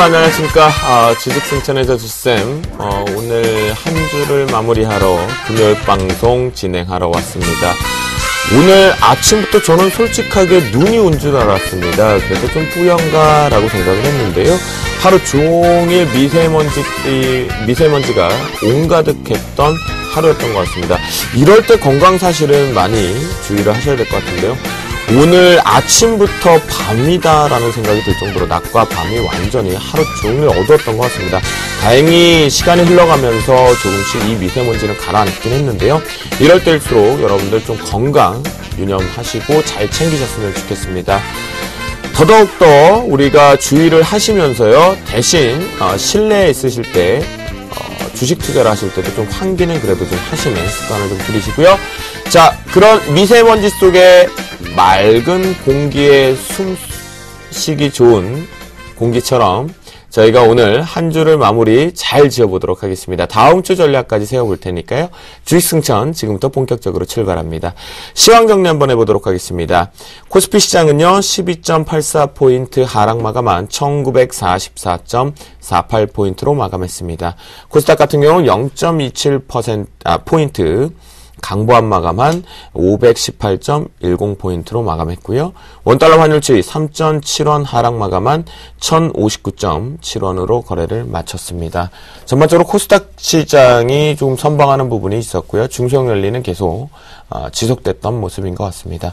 안녕하십니까. 주식승천의 저주쌤. 오늘 한 주를 마무리하러 금요일 방송 진행하러 왔습니다. 오늘 아침부터 저는 솔직하게 눈이 온 줄 알았습니다. 그래서 좀 뿌연가라고 생각을 했는데요. 하루 종일 미세먼지가 온가득했던 하루였던 것 같습니다. 이럴 때 건강 사실은 많이 주의를 하셔야 될 것 같은데요. 오늘 아침부터 밤이다라는 생각이 들 정도로 낮과 밤이 완전히 하루 종일 어두웠던 것 같습니다. 다행히 시간이 흘러가면서 조금씩 이 미세먼지는 가라앉긴 했는데요. 이럴 때일수록 여러분들 좀 건강 유념하시고 잘 챙기셨으면 좋겠습니다. 더더욱더 우리가 주의를 하시면서요. 대신 실내에 있으실 때 주식 투자를 하실 때도 좀 환기는 그래도 좀 하시는 습관을 좀 들이시고요. 자, 그런 미세먼지 속에 맑은 공기에 숨쉬기 좋은 공기처럼 저희가 오늘 한 주를 마무리 잘 지어보도록 하겠습니다. 다음 주 전략까지 세워볼 테니까요. 주식승천 지금부터 본격적으로 출발합니다. 시황 정리 한번 해보도록 하겠습니다. 코스피 시장은요. 12.84포인트 하락 마감한 1944.48포인트로 마감했습니다. 코스닥 같은 경우는 0.27포인트 강보합 마감한 518.10포인트로 마감했고요. 원달러 환율치 3.7원 하락 마감한 1059.7원으로 거래를 마쳤습니다. 전반적으로 코스닥 시장이 좀 선방하는 부분이 있었고요. 중소형 열리는 계속 지속됐던 모습인 것 같습니다.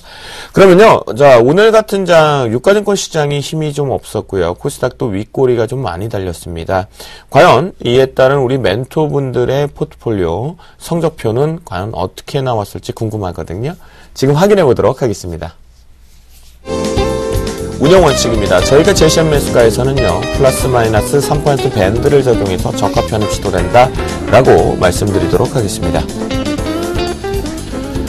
그러면요, 자, 오늘 같은 장 유가증권 시장이 힘이 좀 없었고요. 코스닥도 윗꼬리가 좀 많이 달렸습니다. 과연 이에 따른 우리 멘토분들의 포트폴리오 성적표는 과연 어떻게 나왔을지 궁금하거든요. 지금 확인해 보도록 하겠습니다. 운영 원칙입니다. 저희가 제시한 매수가에서는요, 플러스 마이너스 3% 밴드를 적용해서 저가 편입 시도된다 라고 말씀드리도록 하겠습니다.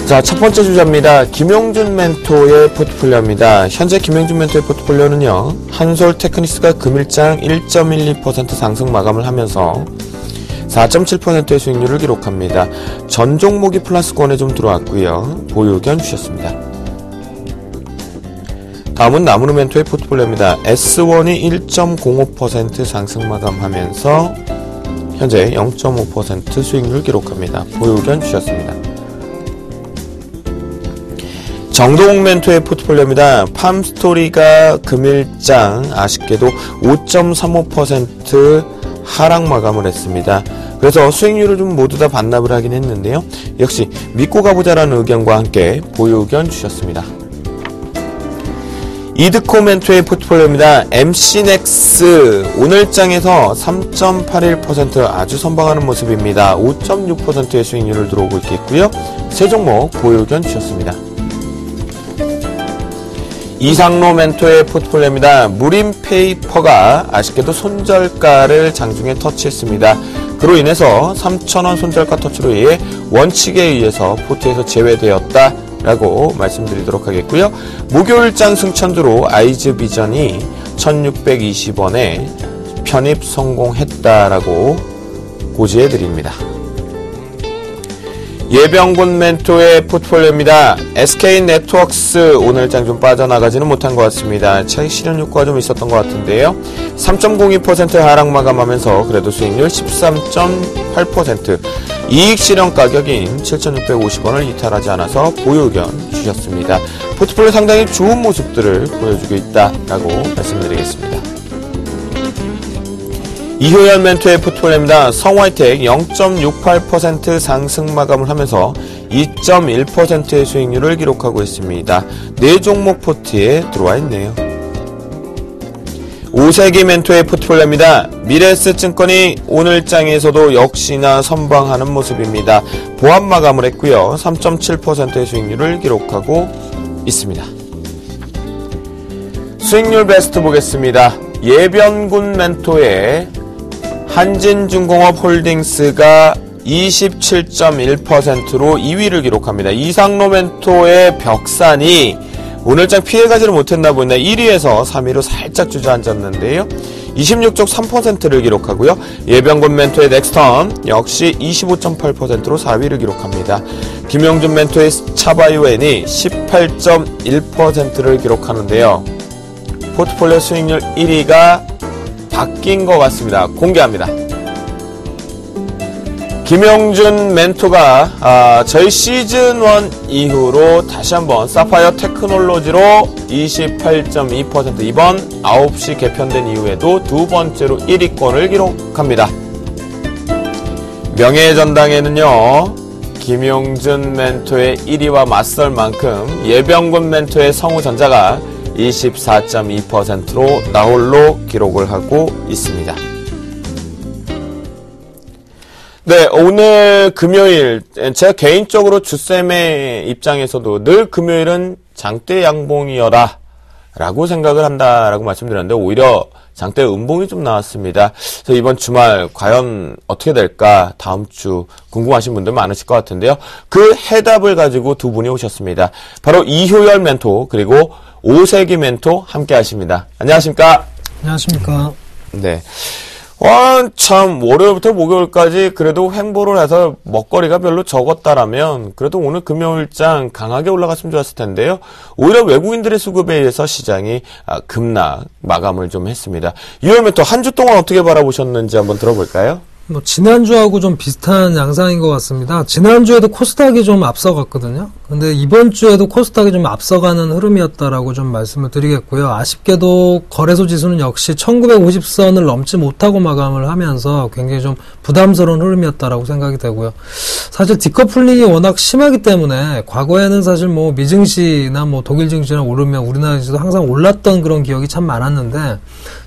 자, 첫 번째 주자입니다. 김용준 멘토의 포트폴리오입니다. 현재 김용준 멘토의 포트폴리오는요, 한솔 테크닉스가 금일장 1.12% 상승 마감을 하면서 4.7%의 수익률을 기록합니다. 전 종목이 플러스권에 좀 들어왔고요. 보유 의견 주셨습니다. 다음은 나무르 멘토의 포트폴리오입니다. S1이 1.05% 상승 마감하면서 현재 0.5% 수익률 기록합니다. 보유 의견 주셨습니다. 정동욱 멘토의 포트폴리오입니다. 팜스토리가 금일장 아쉽게도 5.35% 하락 마감을 했습니다. 그래서 수익률을 좀 모두 다 반납을 하긴 했는데요. 역시 믿고 가보자라는 의견과 함께 보유 의견 주셨습니다. 이드코 멘토의 포트폴리오입니다. MC넥스 오늘장에서 3.81% 아주 선방하는 모습입니다. 5.6%의 수익률을 들어오고 있겠고요. 세 종목 보유 의견 주셨습니다. 이상로 멘토의 포트폴리오입니다. 무림페이퍼가 아쉽게도 손절가를 장중에 터치했습니다. 그로 인해서 3,000원 손절가 터치로 인해 원칙에 의해서 포트에서 제외되었다 라고 말씀드리도록 하겠고요. 목요일장 승천주로 아이즈비전이 1620원에 편입 성공했다라고 고지해 드립니다. 예병군 멘토의 포트폴리오입니다. SK네트워크스 오늘장 좀 빠져나가지는 못한 것 같습니다. 차익 실현 효과가 좀 있었던 것 같은데요. 3.02% 하락 마감하면서 그래도 수익률 13.8%, 이익 실현 가격인 7,650원을 이탈하지 않아서 보유 의견 주셨습니다. 포트폴리오 상당히 좋은 모습들을 보여주고 있다라고 말씀드리겠습니다. 이효연 멘토의 포트폴리오입니다. 성화이텍 0.68% 상승 마감을 하면서 2.1%의 수익률을 기록하고 있습니다. 네 종목 포트에 들어와 있네요. 오세기 멘토의 포트폴리오입니다. 미래에셋증권이 오늘장에서도 역시나 선방하는 모습입니다. 보합 마감을 했고요. 3.7%의 수익률을 기록하고 있습니다. 수익률 베스트 보겠습니다. 예변군 멘토의 한진중공업 홀딩스가 27.1%로 2위를 기록합니다. 이상로 멘토의 벽산이 오늘장 피해가지를 못했나 보네. 1위에서 3위로 살짝 주저앉았는데요. 26.3%를 기록하고요. 예병군 멘토의 넥스턴 역시 25.8%로 4위를 기록합니다. 김용준 멘토의 차바이오엔이 18.1%를 기록하는데요. 포트폴리오 수익률 1위가 바뀐 것 같습니다. 공개합니다. 김영준 멘토가 저희 시즌1 이후로 다시 한번 사파이어 테크놀로지로 28.2% 이번 9시 개편된 이후에도 두 번째로 1위권을 기록합니다. 명예전당에는요, 김용준 멘토의 1위와 맞설 만큼 예병군 멘토의 성우전자가 24.2%로 나홀로 기록을 하고 있습니다. 네, 오늘 금요일, 제가 개인적으로 주쌤의 입장에서도 늘 금요일은 장대 양봉이여라 라고 생각을 한다라고 말씀드렸는데, 오히려 장대 음봉이 좀 나왔습니다. 그래서 이번 주말 과연 어떻게 될까 다음 주 궁금하신 분들 많으실 것 같은데요. 그 해답을 가지고 두 분이 오셨습니다. 바로 이효열 멘토 그리고 오세기 멘토 함께 하십니다. 안녕하십니까? 안녕하십니까? 네. 참, 월요일부터 목요일까지 그래도 횡보를 해서 먹거리가 별로 적었다라면 그래도 오늘 금요일장 강하게 올라갔으면 좋았을 텐데요. 오히려 외국인들의 수급에 의해서 시장이 급락 마감을 좀 했습니다. 이러면 또 한 주 동안 어떻게 바라보셨는지 한번 들어볼까요? 지난주하고 좀 비슷한 양상인 것 같습니다. 지난주에도 코스닥이 좀 앞서갔거든요. 근데 이번 주에도 코스닥이 좀 앞서가는 흐름이었다라고 좀 말씀을 드리겠고요. 아쉽게도 거래소 지수는 역시 1950선을 넘지 못하고 마감을 하면서 굉장히 좀 부담스러운 흐름이었다라고 생각이 되고요. 사실 디커플링이 워낙 심하기 때문에 과거에는 사실 미증시나 독일 증시나 오르면 우리나라 증시도 항상 올랐던 그런 기억이 참 많았는데,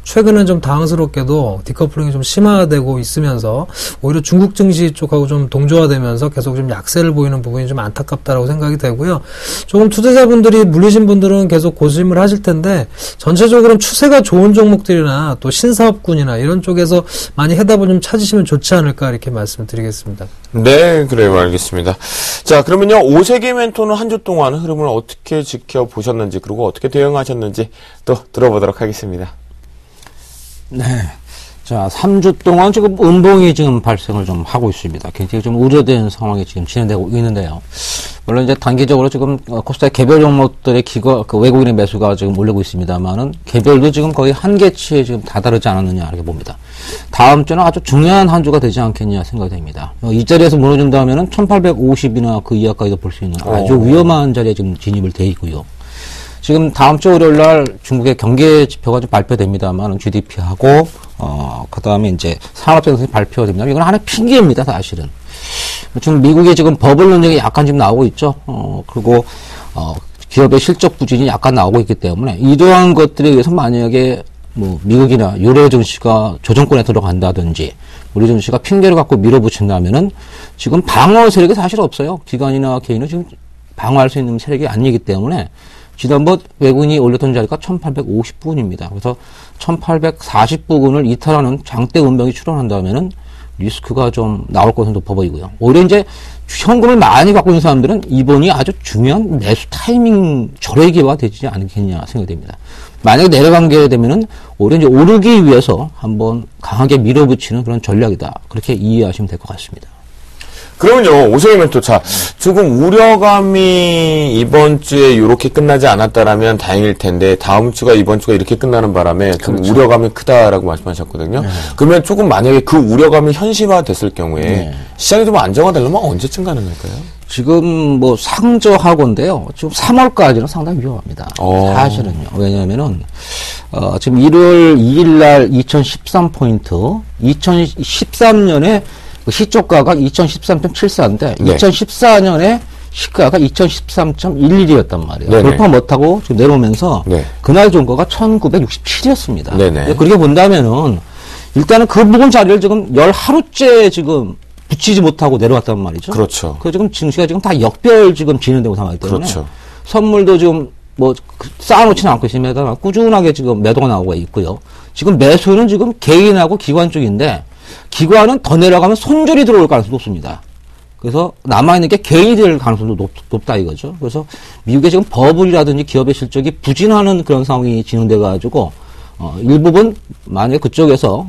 최근엔 좀 당황스럽게도 디커플링이 좀 심화되고 있으면서 오히려 중국 증시 쪽하고 좀 동조화되면서 계속 좀 약세를 보이는 부분이 좀 안타깝다라고 생각이 되고요. 조금 투자자분들이 물리신 분들은 계속 고심을 하실 텐데, 전체적으로는 추세가 좋은 종목들이나 또 신사업군이나 이런 쪽에서 많이 해답을 좀 찾으시면 좋지 않을까 이렇게 말씀을 드리겠습니다. 네, 그래요. 알겠습니다. 자, 그러면요, 오세기 멘토는 한 주 동안 흐름을 어떻게 지켜보셨는지, 그리고 어떻게 대응하셨는지 또 들어보도록 하겠습니다. 네. 자, 3주 동안 지금 음봉이 지금 발생을 좀 하고 있습니다. 굉장히 좀 우려된 상황이 지금 진행되고 있는데요. 물론 이제 단기적으로 지금 코스닥 개별 종목들의 외국인의 매수가 지금 올리고 있습니다만은 개별도 지금 거의 한계치에 지금 다다르지 않았느냐 이렇게 봅니다. 다음 주는 아주 중요한 한 주가 되지 않겠냐 생각이 됩니다. 이 자리에서 무너진다면은 1850이나 그 이하까지도 볼 수 있는 아주 위험한 자리에 지금 진입을 돼 있고요. 지금 다음 주 월요일 날 중국의 경제 지표가 좀 발표됩니다만 GDP하고 그 다음에 이제 산업생산이 발표됩니다. 이건 하나의 핑계입니다, 사실은. 지금 미국의 지금 버블 논쟁이 약간 지금 나오고 있죠. 그리고 기업의 실적 부진이 약간 나오고 있기 때문에 이러한 것들에 의해서 만약에 미국이나 유럽 증시가 조정권에 들어간다든지 우리 증시가 핑계를 갖고 밀어붙인다면은 지금 방어 세력이 사실 없어요. 기관이나 개인은 지금 방어할 수 있는 세력이 아니기 때문에 지난번 외국인이 올렸던 자리가 1850부근입니다. 그래서 1840부근을 이탈하는 장대 운명이 출현한다면은 리스크가 좀 나올 것은 높아 보이고요. 오히려 이제 현금을 많이 갖고 있는 사람들은 이번이 아주 중요한 매수 타이밍 절호의 기회가 되지 않겠냐 생각이 됩니다. 만약에 내려가게 되면은 오히려 이제 오르기 위해서 한번 강하게 밀어붙이는 그런 전략이다. 그렇게 이해하시면 될 것 같습니다. 그러면요, 오세기 멘토, 조금 우려감이 이번 주에 이렇게 끝나지 않았다라면 다행일 텐데, 다음 주가 이번 주가 이렇게 끝나는 바람에 좀 그렇죠. 우려감이 크다라고 말씀하셨거든요. 네. 그러면 조금 만약에 그 우려감이 현실화됐을 경우에 네. 시장이 좀 안정화되려면 언제쯤 가능할까요? 지금 상저하고인데요. 지금 3월까지는 상당히 위험합니다. 사실은요. 왜냐하면은, 지금 1월 2일 날 2013포인트, 2013년에 시초가가 2013.74인데 네. 2014년에 시가가 2013.11이었단 말이에요. 돌파 못하고 지금 내려오면서 네. 그날 종가가 1967이었습니다. 그렇게 본다면은 일단은 그 부분 자리를 지금 10하루째 지금 붙이지 못하고 내려왔단 말이죠. 그렇죠. 그 지금 증시가 지금 다 역별 지금 진행되고 상황이기 때문에 그렇죠. 선물도 지금 쌓아놓지는 않고 있습니다. 꾸준하게 지금 매도가 나오고 있고요. 지금 매수는 지금 개인하고 기관 쪽인데 기관은 더 내려가면 손절이 들어올 가능성이 높습니다. 그래서 남아있는 게 개인이 될 가능성도 높다 이거죠. 그래서 미국의 지금 버블이라든지 기업의 실적이 부진하는 그런 상황이 진행돼가지고 일부분 만약에 그쪽에서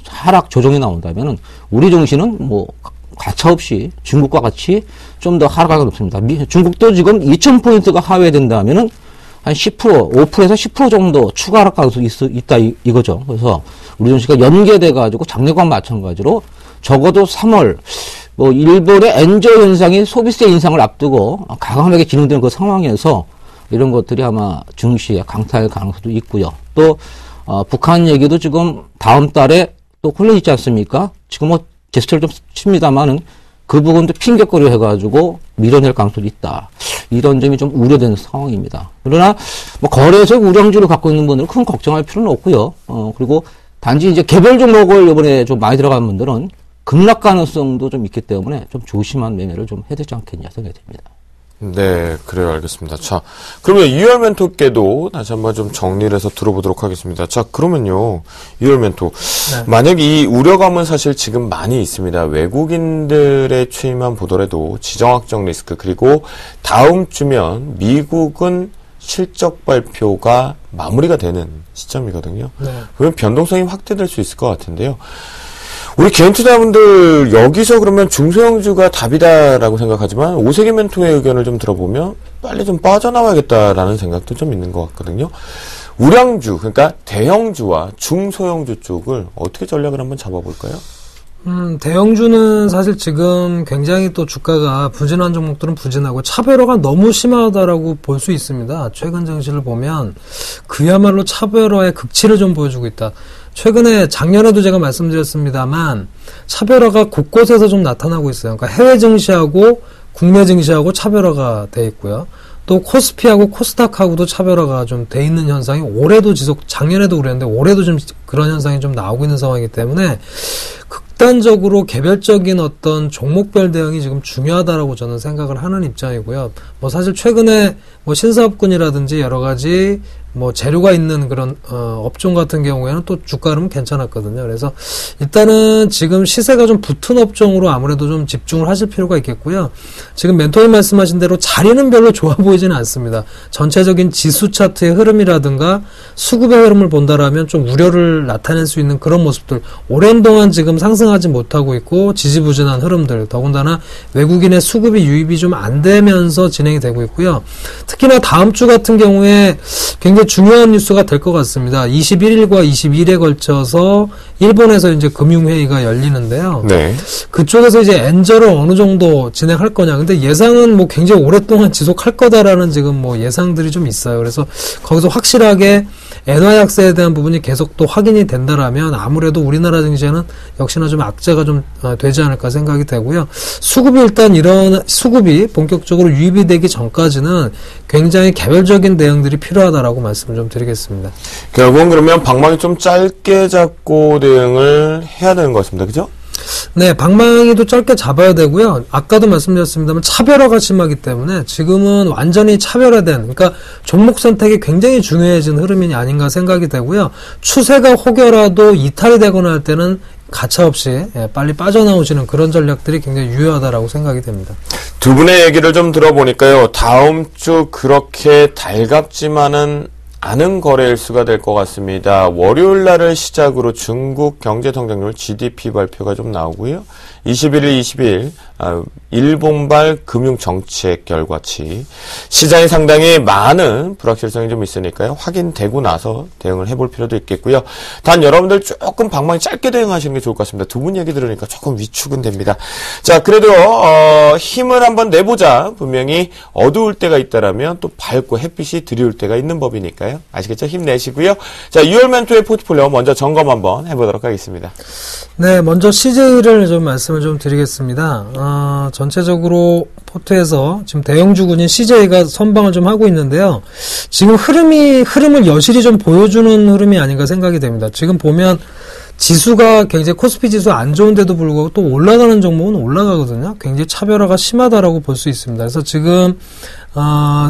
하락 조정이 나온다면은 우리 증시는 가차없이 중국과 같이 좀 더 하락하기가 높습니다. 중국도 지금 2000포인트가 하회된다면은 한 10%, 5%에서 10% 정도 추가 하락 가능성이 있다 이거죠. 그래서 우리 증시가 연계돼가지고 작년과 마찬가지로 적어도 3월 뭐 일본의 엔저 현상이 소비세 인상을 앞두고 과감하게 진행되는 그 상황에서 이런 것들이 아마 증시에 강타할 가능성도 있고요. 또 북한 얘기도 지금 다음 달에 또 혼란 있지 않습니까? 지금 뭐 제스처를 좀 칩니다만은 그 부분도 핑계거리 해가지고 밀어낼 가능성도 있다. 이런 점이 좀 우려되는 상황입니다. 그러나 뭐 거래소 우량주를 갖고 있는 분들은 큰 걱정할 필요는 없고요. 그리고 단지 이제 개별 종목을 이번에 좀 많이 들어간 분들은 급락 가능성도 좀 있기 때문에 좀 조심한 매매를 좀 해야 되지 않겠냐 생각이 듭니다. 네, 그래요. 알겠습니다. 자, 그러면 2월 멘토께도 다시 한번 좀 정리를 해서 들어보도록 하겠습니다. 자, 그러면요. 2월 멘토. 네. 만약 이 우려감은 사실 지금 많이 있습니다. 외국인들의 추이만 보더라도 지정학적 리스크, 그리고 다음 주면 미국은 실적 발표가 마무리가 되는 시점이거든요. 네. 그러면 변동성이 확대될 수 있을 것 같은데요. 우리 개인 투자분들 여기서 그러면 중소형주가 답이다라고 생각하지만 오세계 멘토의 의견을 좀 들어보면 빨리 좀 빠져나와야겠다라는 생각도 좀 있는 것 같거든요. 우량주, 그러니까 대형주와 중소형주 쪽을 어떻게 전략을 한번 잡아볼까요? 대형주는 사실 지금 굉장히 또 주가가 부진한 종목들은 부진하고 차별화가 너무 심하다라고 볼 수 있습니다. 최근 증시를 보면 그야말로 차별화의 극치를 좀 보여주고 있다. 최근에 작년에도 제가 말씀드렸습니다만 차별화가 곳곳에서 좀 나타나고 있어요. 그러니까 해외 증시하고 국내 증시하고 차별화가 돼 있고요. 또 코스피하고 코스닥하고도 차별화가 좀 돼 있는 현상이 올해도 작년에도 그랬는데 올해도 좀 그런 현상이 좀 나오고 있는 상황이기 때문에 극단적으로 개별적인 어떤 종목별 대응이 지금 중요하다라고 저는 생각을 하는 입장이고요. 뭐 사실 최근에 뭐 신사업군이라든지 여러 가지 뭐 재료가 있는 그런 업종 같은 경우에는 또 주가 흐름은 괜찮았거든요. 그래서 일단은 지금 시세가 좀 붙은 업종으로 아무래도 좀 집중을 하실 필요가 있겠고요. 지금 멘토님 말씀하신 대로 자리는 별로 좋아 보이지는 않습니다. 전체적인 지수 차트의 흐름이라든가 수급의 흐름을 본다라면 좀 우려를 나타낼 수 있는 그런 모습들, 오랜 동안 지금 상승하지 못하고 있고 지지부진한 흐름들, 더군다나 외국인의 수급이 유입이 좀 안 되면서 진행이 되고 있고요. 특히나 다음 주 같은 경우에 굉장히 중요한 뉴스가 될 것 같습니다. 21일과 22일에 걸쳐서 일본에서 이제 금융회의가 열리는데요. 네. 그쪽에서 이제 엔저를 어느 정도 진행할 거냐. 근데 예상은 뭐 굉장히 오랫동안 지속할 거다라는 지금 뭐 예상들이 좀 있어요. 그래서 거기서 확실하게 엔화 약세에 대한 부분이 계속 또 확인이 된다라면 아무래도 우리나라 증시에는 역시나 좀 악재가 좀 되지 않을까 생각이 되고요. 수급이 일단 수급이 본격적으로 유입이 되기 전까지는 굉장히 개별적인 대응들이 필요하다라고 말씀을 좀 드리겠습니다. 결국은 그러면 방망이 좀 짧게 잡고 대응을 해야 되는 것 같습니다. 그죠? 네, 방망이도 짧게 잡아야 되고요. 아까도 말씀드렸습니다만 차별화가 심하기 때문에 지금은 완전히 차별화된, 그러니까 종목 선택이 굉장히 중요해진 흐름이 아닌가 생각이 되고요. 추세가 혹여라도 이탈이 되거나 할 때는 가차없이 빨리 빠져나오시는 그런 전략들이 굉장히 유효하다라고 생각이 됩니다. 두 분의 얘기를 좀 들어보니까요. 다음 주 그렇게 달갑지만은 않은 거래일수가 될 것 같습니다. 월요일 날을 시작으로 중국 경제성장률 GDP 발표가 좀 나오고요. 21일, 22일 일본발 금융정책 결과치. 시장이 상당히 많은 불확실성이 좀 있으니까요. 확인되고 나서 대응을 해볼 필요도 있겠고요. 단 여러분들 조금 방망이 짧게 대응하시는 게 좋을 것 같습니다. 두 분 얘기 들으니까 조금 위축은 됩니다. 자, 그래도 힘을 한번 내보자. 분명히 어두울 때가 있다라면 또 밝고 햇빛이 드리울 때가 있는 법이니까요. 아시겠죠? 힘내시고요. 자, 6월 멘토의 포트폴리오 먼저 점검 한번 해보도록 하겠습니다. 네, 먼저 CJ를 좀 말씀을 좀 드리겠습니다. 전체적으로 포트에서 지금 대형주군인 CJ가 선방을 좀 하고 있는데요. 지금 흐름을 여실히 좀 보여주는 흐름이 아닌가 생각이 됩니다. 지금 보면 지수가 굉장히 코스피 지수 안 좋은데도 불구하고 또 올라가는 종목은 올라가거든요. 굉장히 차별화가 심하다라고 볼 수 있습니다. 그래서 지금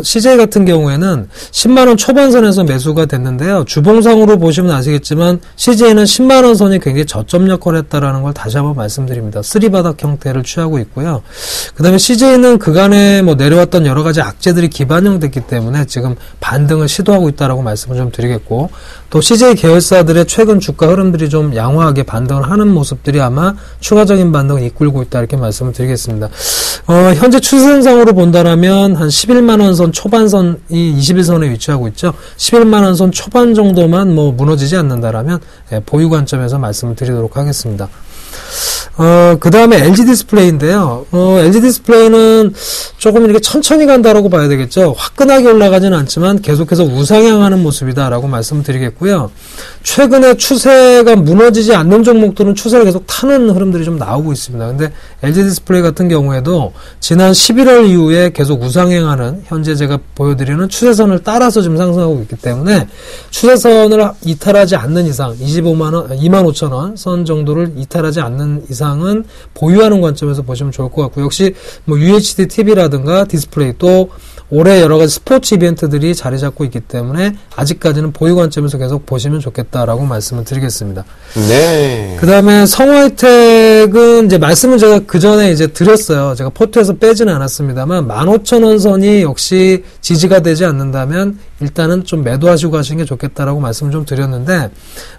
CJ 같은 경우에는 10만원 초반선에서 매수가 됐는데요. 주봉상으로 보시면 아시겠지만 CJ는 10만원 선이 굉장히 저점 역할을 했다라는 걸 다시 한번 말씀드립니다. 쓰리바닥 형태를 취하고 있고요. 그 다음에 CJ는 그간에 뭐 내려왔던 여러 가지 악재들이 기반형됐기 때문에 지금 반등을 시도하고 있다라고 말씀을 좀 드리겠고, 또 CJ 계열사들의 최근 주가 흐름들이 좀 양호하게 반등을 하는 모습들이 아마 추가적인 반등을 이끌고 있다 이렇게 말씀을 드리겠습니다. 현재 추세상으로 본다라면 한 11 11만 원 선 초반선이 21선에 위치하고 있죠. 11만 원 선 초반 정도만 뭐 무너지지 않는다라면 보유 관점에서 말씀을 드리도록 하겠습니다. 그 다음에 LG 디스플레이인데요. LG 디스플레이는 조금 이렇게 천천히 간다라고 봐야 되겠죠. 화끈하게 올라가지는 않지만 계속해서 우상향하는 모습이다라고 말씀을 드리겠고요. 최근에 추세가 무너지지 않는 종목들은 추세를 계속 타는 흐름들이 좀 나오고 있습니다. 근데 LG 디스플레이 같은 경우에도 지난 11월 이후에 계속 우상향하는 현재 제가 보여드리는 추세선을 따라서 지금 상승하고 있기 때문에 추세선을 이탈하지 않는 이상 25,000원 선 정도를 이탈하지 않는 이상은 보유하는 관점에서 보시면 좋을 것 같고, 역시 뭐 UHD TV라든가 디스플레이 또 올해 여러 가지 스포츠 이벤트들이 자리 잡고 있기 때문에 아직까지는 보유 관점에서 계속 보시면 좋겠다라고 말씀을 드리겠습니다. 네. 그 다음에 성화이텍은 이제 말씀을 제가 그 전에 이제 드렸어요. 제가 포트에서 빼지는 않았습니다만 15,000원 선이 역시 지지가 되지 않는다면 일단은 좀 매도하시고 가시는 게 좋겠다라고 말씀을 좀 드렸는데,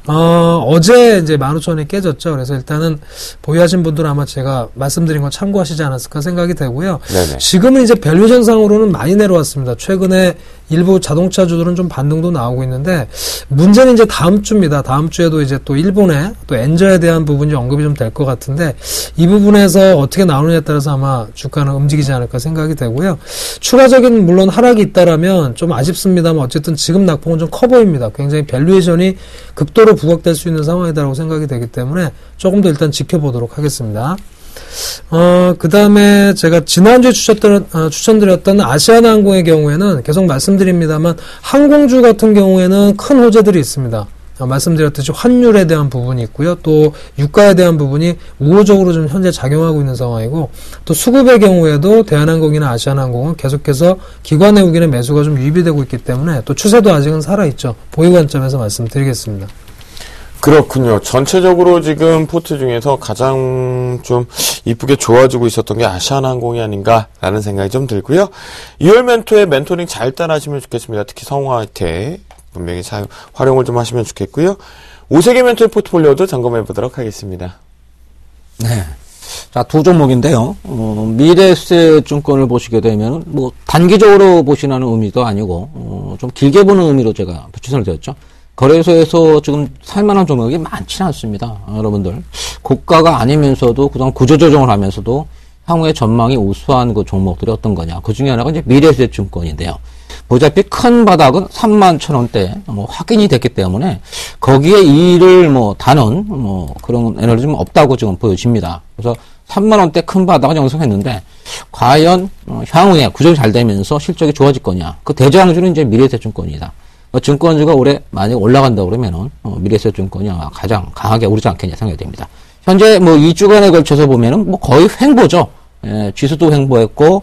어제 이제 15,000원이 깨졌죠. 그래서 일단은 보유하신 분들은 아마 제가 말씀드린 거 참고하시지 않았을까 생각이 되고요. 네네. 지금은 이제 밸류션상으로는 많이 내려왔습니다. 최근에 일부 자동차주들은 좀 반등도 나오고 있는데, 문제는 이제 다음 주입니다. 다음 주에도 이제 또 일본의 또 엔저에 대한 부분이 언급이 좀 될 것 같은데, 이 부분에서 어떻게 나오느냐에 따라서 아마 주가는 움직이지 않을까 생각이 되고요. 추가적인 물론 하락이 있다라면 좀 아쉽습니다만 어쨌든 지금 낙폭은 좀 커 보입니다. 굉장히 밸류에이션이 극도로 부각될 수 있는 상황이다라고 생각이 되기 때문에 조금 더 일단 지켜보도록 하겠습니다. 그 다음에 제가 지난주에 추천드렸던 아시아나항공의 경우에는 계속 말씀드립니다만 항공주 같은 경우에는 큰 호재들이 있습니다. 말씀드렸듯이 환율에 대한 부분이 있고요. 또 유가에 대한 부분이 우호적으로 좀 현재 작용하고 있는 상황이고, 또 수급의 경우에도 대한항공이나 아시아나항공은 계속해서 기관 외국인의 매수가 좀 유입이 되고 있기 때문에 또 추세도 아직은 살아있죠. 보유 관점에서 말씀드리겠습니다. 그렇군요. 전체적으로 지금 포트 중에서 가장 좀 이쁘게 좋아지고 있었던 게 아시아나항공이 아닌가라는 생각이 좀 들고요. 2월 멘토의 멘토링 잘 따라하시면 좋겠습니다. 특히 성화이텍 분명히 활용을 좀 하시면 좋겠고요. 5세계 멘토의 포트폴리오도 점검해 보도록 하겠습니다. 네. 자, 두 종목인데요. 미래에셋증권을 보시게 되면 뭐 단기적으로 보시라는 의미도 아니고 좀 길게 보는 의미로 제가 추천을 드렸죠. 거래소에서 지금 살만한 종목이 많지는 않습니다. 여러분들 고가가 아니면서도 그동안 구조조정을 하면서도 향후의 전망이 우수한 그 종목들이 어떤 거냐. 그 중에 하나가 이제 미래에셋증권인데요. 보자피 큰 바닥은 31,000원대 확인이 됐기 때문에 거기에 이를 다는 그런 에너지 좀 없다고 지금 보여집니다. 그래서 3만원대 큰 바닥을 형성했는데 과연 향후에 구조가 잘 되면서 실적이 좋아질 거냐. 그 대장주는 이제 미래에셋증권이다. 증권주가 올해 만약 올라간다 그러면은 미래에셋증권이 아마 가장 강하게 오르지 않겠냐 생각이 됩니다. 현재 2주간에 걸쳐서 보면은 거의 횡보죠. 지수도 횡보했고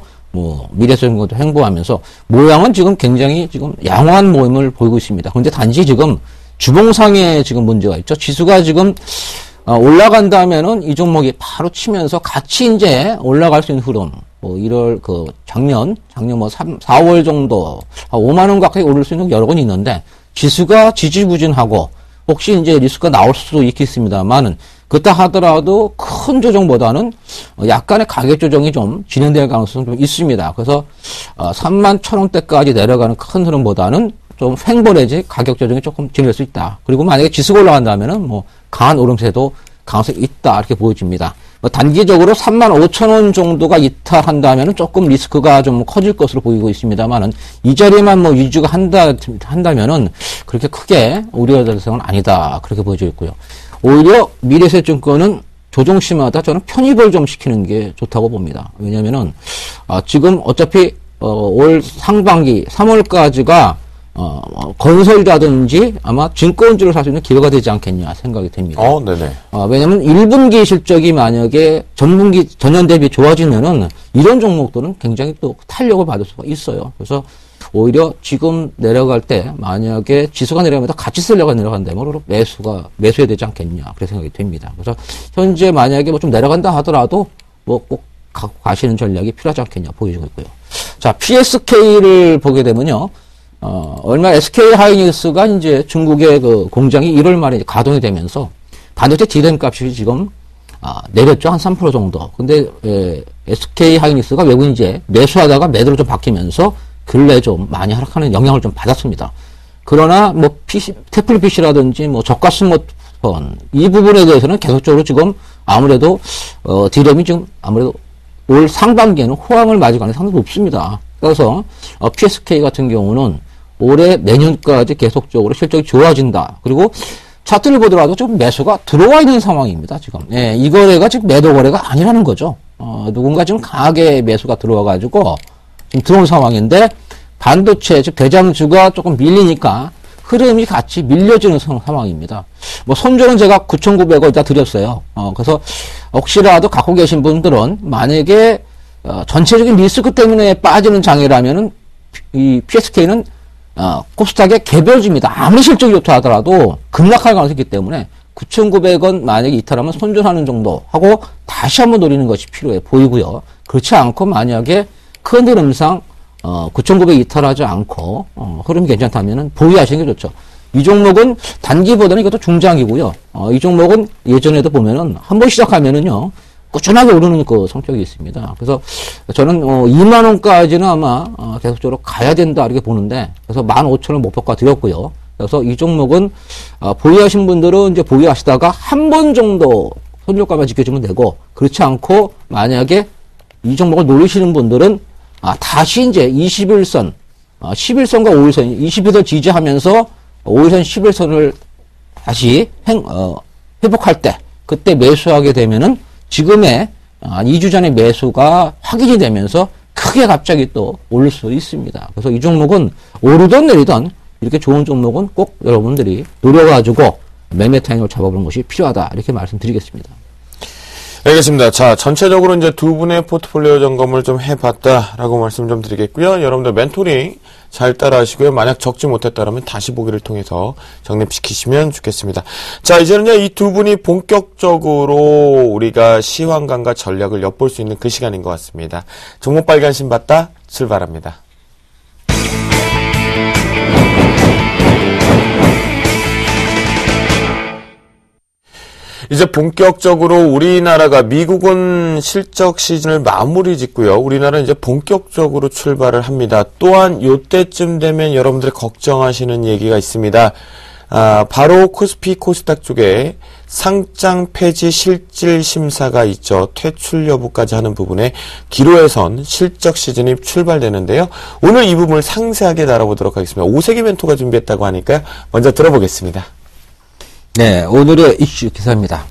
미래에셋증권도 횡보하면서 모양은 지금 굉장히 지금 양호한 모임을 보이고 있습니다. 그런데 단지 지금 주봉상에 지금 문제가 있죠. 지수가 지금 올라간다면은 이 종목이 바로 치면서 같이 이제 올라갈 수 있는 흐름. 1월 작년 4월 정도 5만 원 가까이 오를 수 있는 여러 건이 있는데 지수가 지지부진하고 혹시 이제 리스크가 나올 수도 있겠습니다만은 그렇다 하더라도 큰 조정보다는 약간의 가격 조정이 좀 진행될 가능성이 좀 있습니다. 그래서 31,000원대까지 내려가는 큰 흐름보다는 좀 횡보내지 가격 조정이 조금 진행될 수 있다. 그리고 만약에 지수가 올라간다면은 강한 오름세도 가능성이 있다 이렇게 보여집니다. 단기적으로 35,000원 정도가 이탈한다면은 조금 리스크가 좀 커질 것으로 보이고 있습니다만은 이 자리만 유지가 한다면은 그렇게 크게 우려될 상황은 아니다 그렇게 보여져 있고요. 오히려 미래에셋증권은 조정시마다 저는 편입을 좀 시키는 게 좋다고 봅니다. 왜냐면은 지금 어차피 올 상반기 3월까지가 건설이라든지 아마 증권주를 살 수 있는 기회가 되지 않겠냐 생각이 됩니다. 네네. 왜냐면 1분기 실적이 만약에 전분기 전년 대비 좋아지면은 이런 종목들은 굉장히 또 탄력을 받을 수가 있어요. 그래서 오히려 지금 내려갈 때 만약에 지수가 내려가면서 같이 쓰려고 내려간다면 매수해야 되지 않겠냐 그렇게 생각이 됩니다. 그래서 현재 만약에 좀 내려간다 하더라도 꼭 갖고 가시는 전략이 필요하지 않겠냐 보여지고 있고요. 자, PSK를 보게 되면요. 얼마 SK 하이닉스가 이제 중국의 그 공장이 1월 말에 가동이 되면서 반도체 디램 값이 지금 내렸죠. 한 3% 정도. 근데, SK 하이닉스가 외국인 이제 매수하다가 매도로 좀 바뀌면서 근래 좀 많이 하락하는 영향을 좀 받았습니다. 그러나 뭐 태블릿 PC라든지 뭐 저가 스마트폰 이 부분에 대해서는 계속적으로 지금 아무래도 디램이 지금 아무래도 올 상반기에는 호황을 맞을 가능성이 상당히 높습니다. 그래서 PSK 같은 경우는 올해 내년까지 계속적으로 실적이 좋아진다. 그리고 차트를 보더라도 좀 매수가 들어와 있는 상황입니다. 지금 이 거래가 지금 매도 거래가 아니라는 거죠. 누군가 지금 강하게 매수가 들어와가지고 지금 들어온 상황인데 반도체 즉 대장주가 조금 밀리니까 흐름이 같이 밀려지는 상황입니다. 뭐 손절은 제가 9,900원 이따 드렸어요. 그래서 혹시라도 갖고 계신 분들은 만약에 전체적인 리스크 때문에 빠지는 장애라면은 이 PSK는 코스닥의 개별주입니다. 아무리 실적이 좋다 하더라도 급락할 가능성이 있기 때문에 9,900원 만약에 이탈하면 손절하는 정도 하고 다시 한번 노리는 것이 필요해 보이고요. 그렇지 않고 만약에 큰 흐름상 9,900 이탈하지 않고 흐름이 괜찮다면은 보유하시는 게 좋죠. 이 종목은 단기보다는 이것도 중장기고요. 이 종목은 예전에도 보면은 한번 시작하면은요 꾸준하게 오르는 그 성격이 있습니다. 그래서 저는 2만 원까지는 아마 계속적으로 가야 된다 이렇게 보는데 그래서 15,000원 목표가 드렸고요. 그래서 이 종목은 보유하신 분들은 이제 보유하시다가 한 번 정도 손절가만 지켜주면 되고 그렇지 않고 만약에 이 종목을 노리시는 분들은 다시 이제 21선, 11선과 5일선, 21선 지지하면서 5일선, 11선을 다시 회복할 때 그때 매수하게 되면은 지금의 2주 전의 매수가 확인이 되면서 크게 갑자기 또 오를 수 있습니다. 그래서 이 종목은 오르던 내리던 이렇게 좋은 종목은 꼭 여러분들이 노려가지고 매매 타임을 잡아보는 것이 필요하다. 이렇게 말씀드리겠습니다. 알겠습니다. 자, 전체적으로 이제 두 분의 포트폴리오 점검을 좀 해봤다라고 말씀 좀 드리겠고요. 여러분들 멘토링 잘 따라하시고요. 만약 적지 못했다라면 다시 보기를 통해서 정립시키시면 좋겠습니다. 자, 이제는요, 이 두 분이 본격적으로 우리가 시황감과 전략을 엿볼 수 있는 그 시간인 것 같습니다. 종목 발견신 받다 출발합니다. 이제 본격적으로 우리나라가 미국은 실적 시즌을 마무리 짓고요. 우리나라는 이제 본격적으로 출발을 합니다. 또한 요때쯤 되면 여러분들이 걱정하시는 얘기가 있습니다. 바로 코스피 코스닥 쪽에 상장 폐지 실질 심사가 있죠. 퇴출 여부까지 하는 부분에 기로에선 실적 시즌이 출발되는데요. 오늘 이 부분을 상세하게 다뤄보도록 하겠습니다. 오세기 멘토가 준비했다고 하니까 먼저 들어보겠습니다. 네, 오늘의 이슈 기사입니다.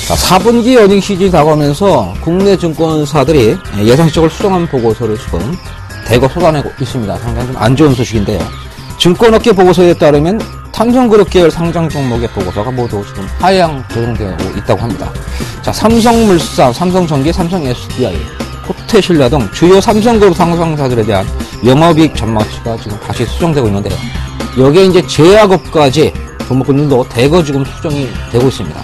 자, 4분기 어닝 시즌이 다가오면서 국내 증권사들이 예상 실적을 수정한 보고서를 지금 대거 쏟아내고 있습니다. 상당히 좀 안 좋은 소식인데요. 증권업계 보고서에 따르면 삼성그룹 계열 상장 종목의 보고서가 모두 지금 하향 조정되고 있다고 합니다. 자, 삼성물산, 삼성전기, 삼성SDI, 호텔신라 등 주요 삼성그룹 상장사들에 대한 영업이익 전망치가 지금 다시 수정되고 있는데요. 여기에 이제 제약업까지 종목군들도 대거 지금 수정이 되고 있습니다.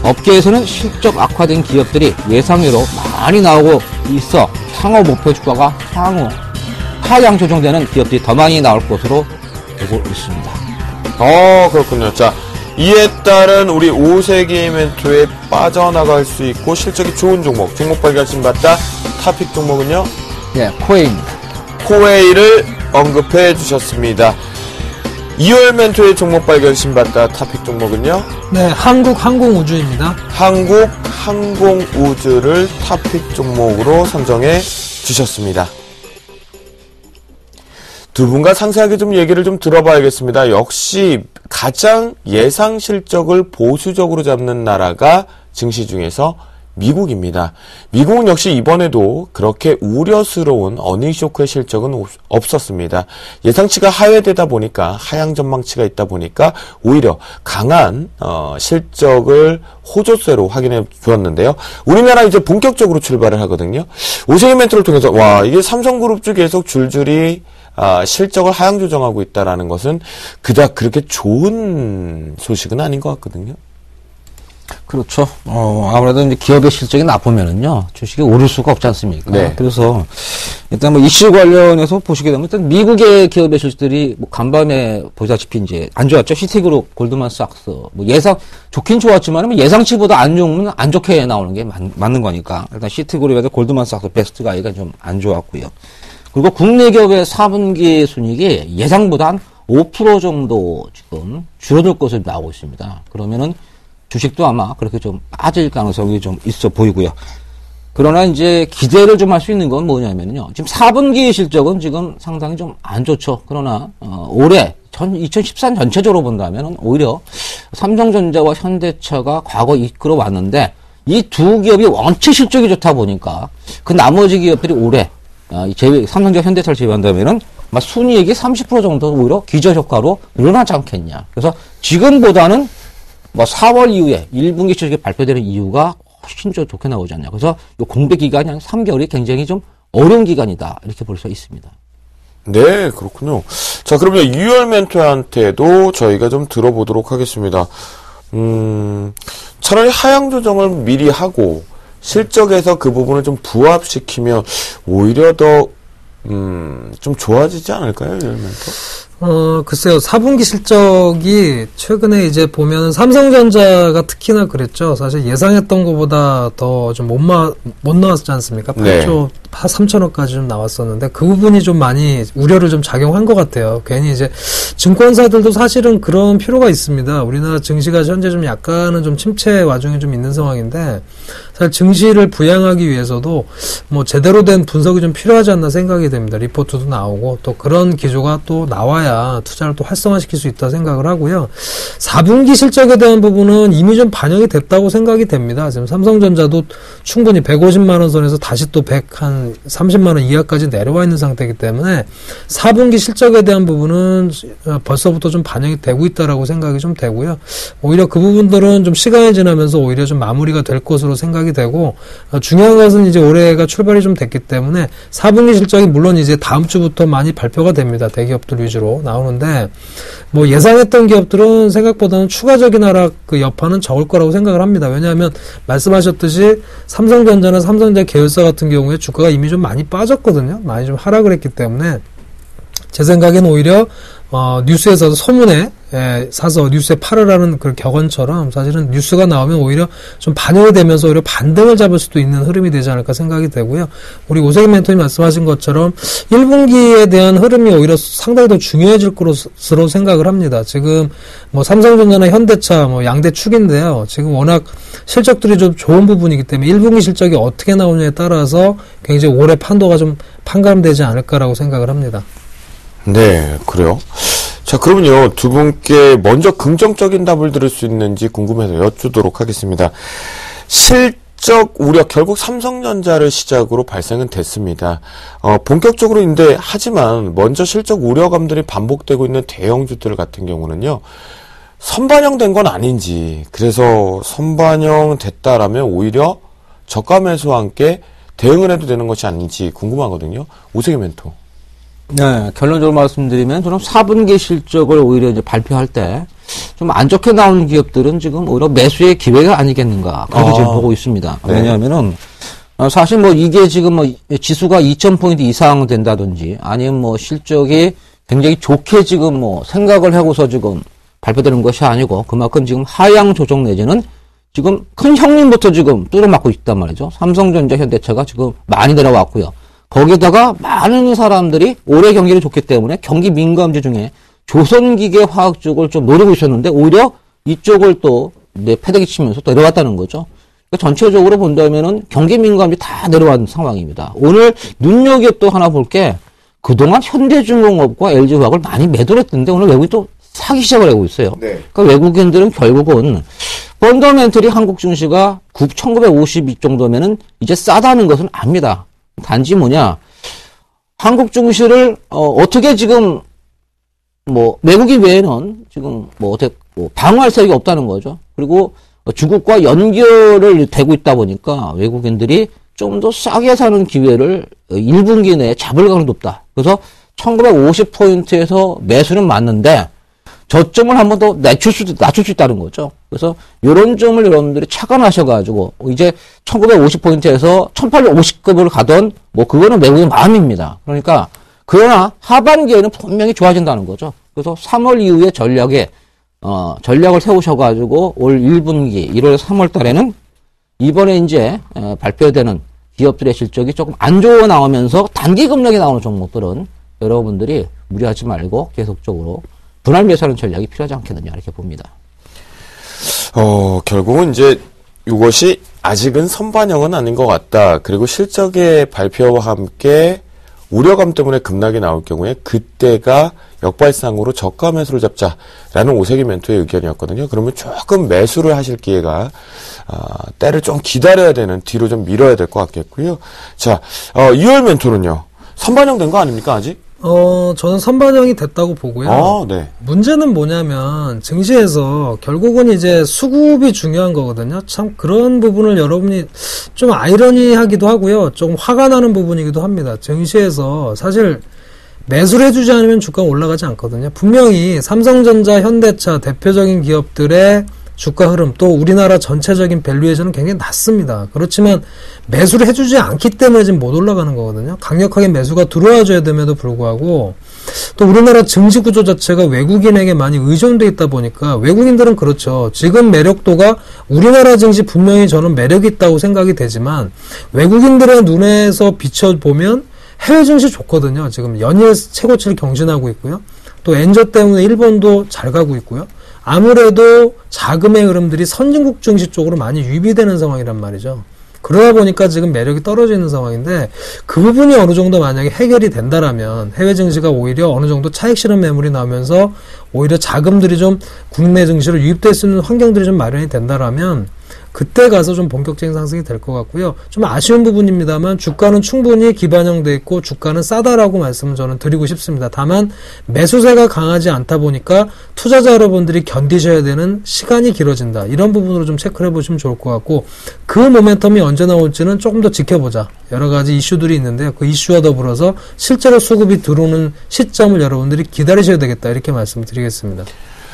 업계에서는 실적 악화된 기업들이 예상외로 많이 나오고 있어 상호 목표 주가가 향후 하향 조정되는 기업들이 더 많이 나올 것으로 보고 있습니다. 그렇군요. 자, 이에 따른 우리 오세기 멘토에 빠져나갈 수 있고 실적이 좋은 종목 발견신 받다 탑픽 종목은요? 네, 코웨이입니다. 코웨이를 언급해 주셨습니다. 2월 멘토의 종목 발견신 받다 탑픽 종목은요? 네, 한국항공우주입니다. 한국항공우주를 탑픽 종목으로 선정해 주셨습니다. 두 분과 상세하게 좀 얘기를 좀 들어봐야겠습니다. 역시 가장 예상 실적을 보수적으로 잡는 나라가 증시 중에서 미국입니다. 미국은 역시 이번에도 그렇게 우려스러운 어닝쇼크의 실적은 없었습니다. 예상치가 하회되다 보니까 하향 전망치가 있다 보니까 오히려 강한 실적을 호조세로 확인해 주었는데요. 우리나라 이제 본격적으로 출발을 하거든요. 오세기 멘토를 통해서 이게 삼성그룹주 계속 줄줄이 실적을 하향 조정하고 있다라는 것은 그닥 그렇게 좋은 소식은 아닌 것 같거든요. 그렇죠. 아무래도 이제 기업의 실적이 나쁘면은요, 주식이 오를 수가 없지 않습니까? 네. 그래서 일단 뭐 이슈 관련해서 보시게 되면 일단 미국의 기업의 실들이 뭐 간밤에 보다시피 이제 안 좋았죠. 시티그룹, 골드만삭스 뭐 예상 좋긴 좋았지만 예상치보다 안 좋으면 안 좋게 나오는 게 맞는 거니까 일단 시티그룹에서 골드만삭스 베스트가이가 좀 안 좋았고요. 그리고 국내 기업의 4분기 순이익이 예상보다 한 5% 정도 지금 줄어들 것으로 나오고 있습니다. 그러면은 주식도 아마 그렇게 좀 빠질 가능성이 좀 있어 보이고요. 그러나 이제 기대를 좀 할 수 있는 건 뭐냐면요. 지금 4분기 실적은 지금 상당히 좀 안 좋죠. 그러나, 올해, 2014년 전체적으로 본다면 오히려 삼성전자와 현대차가 과거 이끌어 왔는데 이 두 기업이 원체 실적이 좋다 보니까 그 나머지 기업들이 올해, 삼성전자 현대차를 제외한다면은 순이익이 30% 정도 오히려 기저효과로 늘어나지 않겠냐. 그래서 지금보다는 4월 이후에 1분기 실적이 발표되는 이유가 훨씬 더 좋게 나오지 않냐. 그래서 이 공백 기간이 한 3개월이 굉장히 좀 어려운 기간이다. 이렇게 볼 수 있습니다. 네, 그렇군요. 자, 그러면 유열 멘토한테도 저희가 좀 들어보도록 하겠습니다. 차라리 하향 조정을 미리 하고 실적에서 그 부분을 좀 부합시키면 오히려 더 좀 좋아지지 않을까요, 유열 멘토? 글쎄요. 4분기 실적이 최근에 이제 보면 삼성전자가 특히나 그랬죠. 사실 예상했던 것보다 더 좀 못 나왔지 않습니까? 8조 3천억까지 좀 나왔었는데 그 부분이 좀 많이 우려를 좀 작용한 것 같아요. 괜히 이제 증권사들도 사실은 그런 필요가 있습니다. 우리나라 증시가 현재 좀 약간은 좀 침체 와중에 좀 있는 상황인데 사실 증시를 부양하기 위해서도 뭐 제대로 된 분석이 좀 필요하지 않나 생각이 됩니다. 리포트도 나오고 또 그런 기조가 또 나와야 투자를 또 활성화시킬 수 있다 생각을 하고요. 4분기 실적에 대한 부분은 이미 좀 반영이 됐다고 생각이 됩니다. 지금 삼성전자도 충분히 150만 원 선에서 다시 또 130만 원 이하까지 내려와 있는 상태이기 때문에 4분기 실적에 대한 부분은 벌써부터 좀 반영이 되고 있다라고 생각이 좀 되고요. 오히려 그 부분들은 좀 시간이 지나면서 오히려 좀 마무리가 될 것으로 생각이 되고 중요한 것은 이제 올해가 출발이 좀 됐기 때문에 4분기 실적이 물론 이제 다음 주부터 많이 발표가 됩니다. 대기업들 위주로 나오는데 뭐 예상했던 기업들은 생각보다는 추가적인 하락 그 여파는 적을 거라고 생각을 합니다. 왜냐하면 말씀하셨듯이 삼성전자나 삼성전자 계열사 같은 경우에 주가가 이미 좀 많이 빠졌거든요. 많이 좀 하락을 했기 때문에 제 생각에는 오히려 뉴스에서 소문에 사서 뉴스에 팔으라는 그 격언처럼 사실은 뉴스가 나오면 오히려 좀 반영이 되면서 오히려 반등을 잡을 수도 있는 흐름이 되지 않을까 생각이 되고요. 우리 오세근 멘토님 말씀하신 것처럼 1분기에 대한 흐름이 오히려 상당히 더 중요해질 것으로 생각을 합니다. 지금 뭐 삼성전자나 현대차 뭐 양대 축인데요. 지금 워낙 실적들이 좀 좋은 부분이기 때문에 1분기 실적이 어떻게 나오냐에 따라서 굉장히 올해 판도가 좀 판가름되지 않을까라고 생각을 합니다. 네, 그래요. 자, 그러면요, 두 분께 먼저 긍정적인 답을 들을 수 있는지 궁금해서 여쭈도록 하겠습니다. 실적 우려, 결국 삼성전자를 시작으로 발생은 됐습니다. 본격적으로인데, 하지만 먼저 실적 우려감들이 반복되고 있는 대형주들 같은 경우는요, 선반영된 건 아닌지, 그래서 선반영 됐다라면 오히려 저가 매수와 함께 대응을 해도 되는 것이 아닌지 궁금하거든요. 오세근 멘토. 네, 결론적으로 말씀드리면 저는 4분기 실적을 오히려 이제 발표할 때 좀 안 좋게 나오는 기업들은 지금 오히려 매수의 기회가 아니겠는가 그렇게 지금 보고 있습니다. 네. 왜냐하면은 사실 뭐 이게 지금 뭐 지수가 2,000포인트 이상 된다든지 아니면 뭐 실적이 굉장히 좋게 지금 뭐 생각을 하고서 지금 발표되는 것이 아니고 그만큼 지금 하향 조정 내지는 지금 큰 형님부터 지금 뚫어막고 있단 말이죠. 삼성전자, 현대차가 지금 많이 내려왔고요. 거기다가 많은 사람들이 올해 경기를 좋기 때문에 경기 민감주 중에 조선기계화학 쪽을 좀 노리고 있었는데 오히려 이쪽을 또 패대기 치면서 또 내려왔다는 거죠. 그러니까 전체적으로 본다면은 경기 민감주 다 내려온 상황입니다. 오늘 눈여겨 또 하나 볼 게 그동안 현대중공업과 LG화학을 많이 매도를 했던데 오늘 외국이 또 사기 시작을 하고 있어요. 네. 그러니까 외국인들은 결국은 펀더멘털이 한국 증시가 1952 정도면은 이제 싸다는 것은 압니다. 단지 뭐냐, 한국 증시를, 어떻게 지금, 뭐, 외국인 외에는 지금, 뭐, 어떻게, 방어할 세력이 없다는 거죠. 그리고 중국과 연결을 되고 있다 보니까 외국인들이 좀 더 싸게 사는 기회를 1분기 내에 잡을 가능성이 높다. 그래서 1950포인트에서 매수는 맞는데, 저점을 한 번 더 낮출 수 있다는 거죠. 그래서 이런 점을 여러분들이 착안하셔가지고 이제 1950포인트에서 1850급을 가던 뭐 그거는 매국의 마음입니다. 그러니까 그러나 하반기에는 분명히 좋아진다는 거죠. 그래서 3월 이후에 전략을 세우셔가지고 올 1분기 1월 3월 달에는 이번에 이제 발표되는 기업들의 실적이 조금 안 좋아 나오면서 단기 급락이 나오는 종목들은 여러분들이 무리하지 말고 계속적으로 분할 매수하는 전략이 필요하지 않겠느냐 이렇게 봅니다. 결국은 이제 이것이 아직은 선반영은 아닌 것 같다. 그리고 실적의 발표와 함께 우려감 때문에 급락이 나올 경우에 그때가 역발상으로 저가 매수를 잡자라는 오세기 멘토의 의견이었거든요. 그러면 조금 매수를 하실 기회가 때를 좀 기다려야 되는, 뒤로 좀 밀어야 될 것 같겠고요. 자, 2월 멘토는요. 선반영 된 거 아닙니까 아직? 저는 선반영이 됐다고 보고요. 네. 문제는 뭐냐면 증시에서 결국은 이제 수급이 중요한 거거든요. 참 그런 부분을 여러분이 좀 아이러니하기도 하고요. 좀 화가 나는 부분이기도 합니다. 증시에서 사실 매수를 해주지 않으면 주가가 올라가지 않거든요. 분명히 삼성전자, 현대차 대표적인 기업들의 주가 흐름, 또 우리나라 전체적인 밸류에이션은 굉장히 낮습니다. 그렇지만 매수를 해주지 않기 때문에 지금 못 올라가는 거거든요. 강력하게 매수가 들어와줘야 됨에도 불구하고 또 우리나라 증시 구조 자체가 외국인에게 많이 의존돼 있다 보니까 외국인들은 그렇죠. 지금 매력도가 우리나라 증시 분명히 저는 매력이 있다고 생각이 되지만 외국인들의 눈에서 비춰보면 해외 증시 좋거든요. 지금 연일 최고치를 경신하고 있고요. 또 엔저 때문에 일본도 잘 가고 있고요. 아무래도 자금의 흐름들이 선진국 증시 쪽으로 많이 유입되는 상황이란 말이죠. 그러다 보니까 지금 매력이 떨어져 있는 상황인데 그 부분이 어느 정도 만약에 해결이 된다라면 해외 증시가 오히려 어느 정도 차익 실현 매물이 나오면서 오히려 자금들이 좀 국내 증시로 유입될 수 있는 환경들이 좀 마련이 된다라면 그때 가서 좀 본격적인 상승이 될 것 같고요. 좀 아쉬운 부분입니다만 주가는 충분히 기반영돼 있고 주가는 싸다라고 말씀을 저는 드리고 싶습니다. 다만 매수세가 강하지 않다 보니까 투자자 여러분들이 견디셔야 되는 시간이 길어진다. 이런 부분으로 좀 체크를 해보시면 좋을 것 같고 그 모멘텀이 언제 나올지는 조금 더 지켜보자. 여러 가지 이슈들이 있는데요. 그 이슈와 더불어서 실제로 수급이 들어오는 시점을 여러분들이 기다리셔야 되겠다. 이렇게 말씀을 드리겠습니다.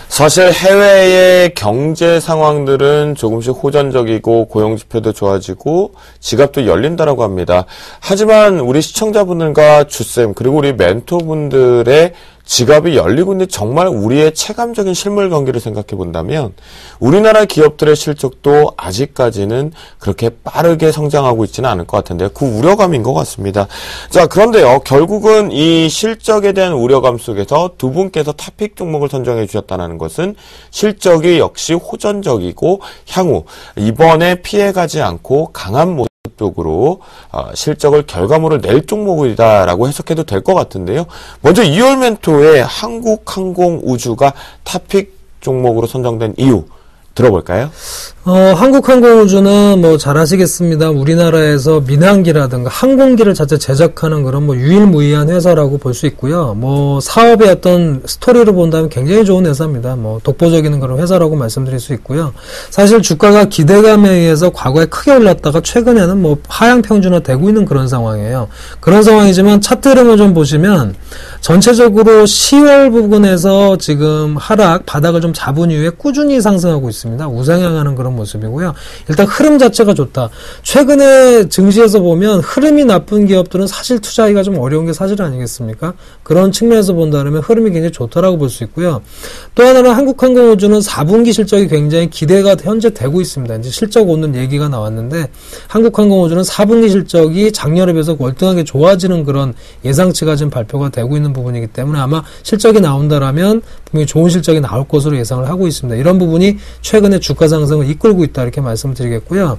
사실 해외의 경제 상황들은 조금씩 호전적이고 고용지표도 좋아지고 지갑도 열린다라고 합니다. 하지만 우리 시청자분들과 주쌤 그리고 우리 멘토분들의 지갑이 열리고 있는데 정말 우리의 체감적인 실물 경기를 생각해 본다면 우리나라 기업들의 실적도 아직까지는 그렇게 빠르게 성장하고 있지는 않을 것 같은데요. 그 우려감인 것 같습니다. 자, 그런데요. 결국은 이 실적에 대한 우려감 속에서 두 분께서 탑픽 종목을 선정해 주셨다는 것은 실적이 역시 호전적이고 향후 이번에 피해가지 않고 강한 모습 쪽으로 실적을 결과물을 낼 종목이다라고 해석해도 될 것 같은데요. 먼저 2월 멘토의 한국항공우주가 탑픽 종목으로 선정된 이유 들어볼까요? 한국항공우주는 뭐 잘 아시겠습니다. 우리나라에서 민항기라든가 항공기를 자체 제작하는 그런 뭐 유일무이한 회사라고 볼 수 있고요. 뭐 사업의 어떤 스토리로 본다면 굉장히 좋은 회사입니다. 뭐 독보적인 그런 회사라고 말씀드릴 수 있고요. 사실 주가가 기대감에 의해서 과거에 크게 올랐다가 최근에는 뭐 하향 평준화되고 있는 그런 상황이에요. 그런 상황이지만 차트 흐름을 좀 보시면 전체적으로 10월 부근에서 지금 하락 바닥을 좀 잡은 이후에 꾸준히 상승하고 있습니다. 우상향하는 그런 모습이고요. 일단 흐름 자체가 좋다. 최근에 증시에서 보면 흐름이 나쁜 기업들은 사실 투자하기가 좀 어려운 게 사실 아니겠습니까? 그런 측면에서 본다면 흐름이 굉장히 좋다라고 볼 수 있고요. 또 하나는 한국항공우주는 4분기 실적이 굉장히 기대가 현재 되고 있습니다. 이제 실적 오는 얘기가 나왔는데 한국항공우주는 4분기 실적이 작년에 비해서 월등하게 좋아지는 그런 예상치가 지금 발표가 되고 있는 부분이기 때문에 아마 실적이 나온다라면 분명히 좋은 실적이 나올 것으로 예상을 하고 있습니다. 이런 부분이 최근에 주가 상승을 이끌고 있다 이렇게 말씀드리겠고요.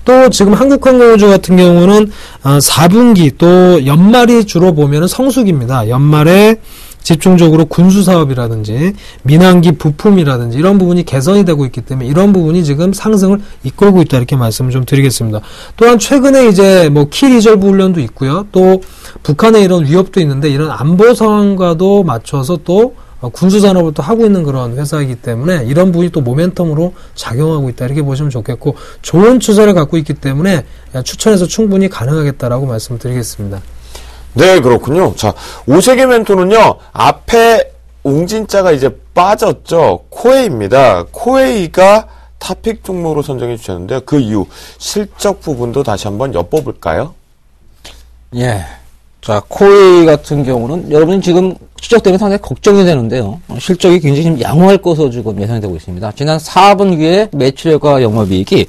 또 지금 한국항공우주 같은 경우는 4분기 또 연말이 주로 보면은 성수기입니다. 연말에 집중적으로 군수사업이라든지 민항기 부품이라든지 이런 부분이 개선이 되고 있기 때문에 이런 부분이 지금 상승을 이끌고 있다 이렇게 말씀을 좀 드리겠습니다. 또한 최근에 이제 뭐 키 리저브 훈련도 있고요. 또 북한의 이런 위협도 있는데 이런 안보 상황과도 맞춰서 또 군수산업을 또 하고 있는 그런 회사이기 때문에 이런 부분이 또 모멘텀으로 작용하고 있다 이렇게 보시면 좋겠고 좋은 추세를 갖고 있기 때문에 추천해서 충분히 가능하겠다라고 말씀드리겠습니다. 네, 그렇군요. 자, 오세계 멘토는요, 앞에 웅진자가 이제 빠졌죠. 코웨이입니다. 코웨이가 탑픽 종목으로 선정해 주셨는데요. 그 이유 실적 부분도 다시 한번 엿보볼까요? 예. 자, 코웨이 같은 경우는 여러분이 지금 실적 때문에 상당히 걱정이 되는데요. 실적이 굉장히 지금 양호할 것으로 지금 예상이 되고 있습니다. 지난 4분기에 매출과 영업이익이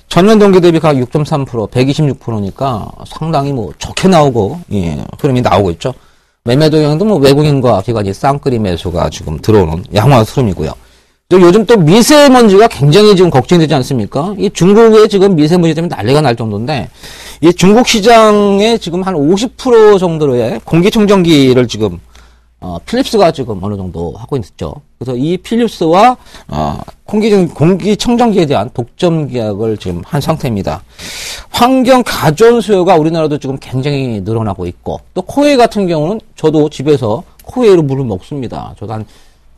전년 동기 대비 각 6.3%, 126%니까 상당히 뭐 좋게 나오고, 예, 흐름이 나오고 있죠. 매매 동향도 뭐 외국인과 기관이 쌍끌이 매수가 지금 들어오는 양호한 흐름이고요. 또 요즘 또 미세먼지가 굉장히 지금 걱정이 되지 않습니까? 이 중국의 지금 미세먼지 때문에 난리가 날 정도인데, 이 중국 시장에 지금 한 50% 정도의 공기청정기를 지금, 필립스가 지금 어느 정도 하고 있죠. 그래서 이 필립스와, 공기청정기에 대한 독점 계약을 지금 한 상태입니다. 환경 가전 수요가 우리나라도 지금 굉장히 늘어나고 있고, 또 코웨이 같은 경우는 저도 집에서 코웨이로 물을 먹습니다. 저도 한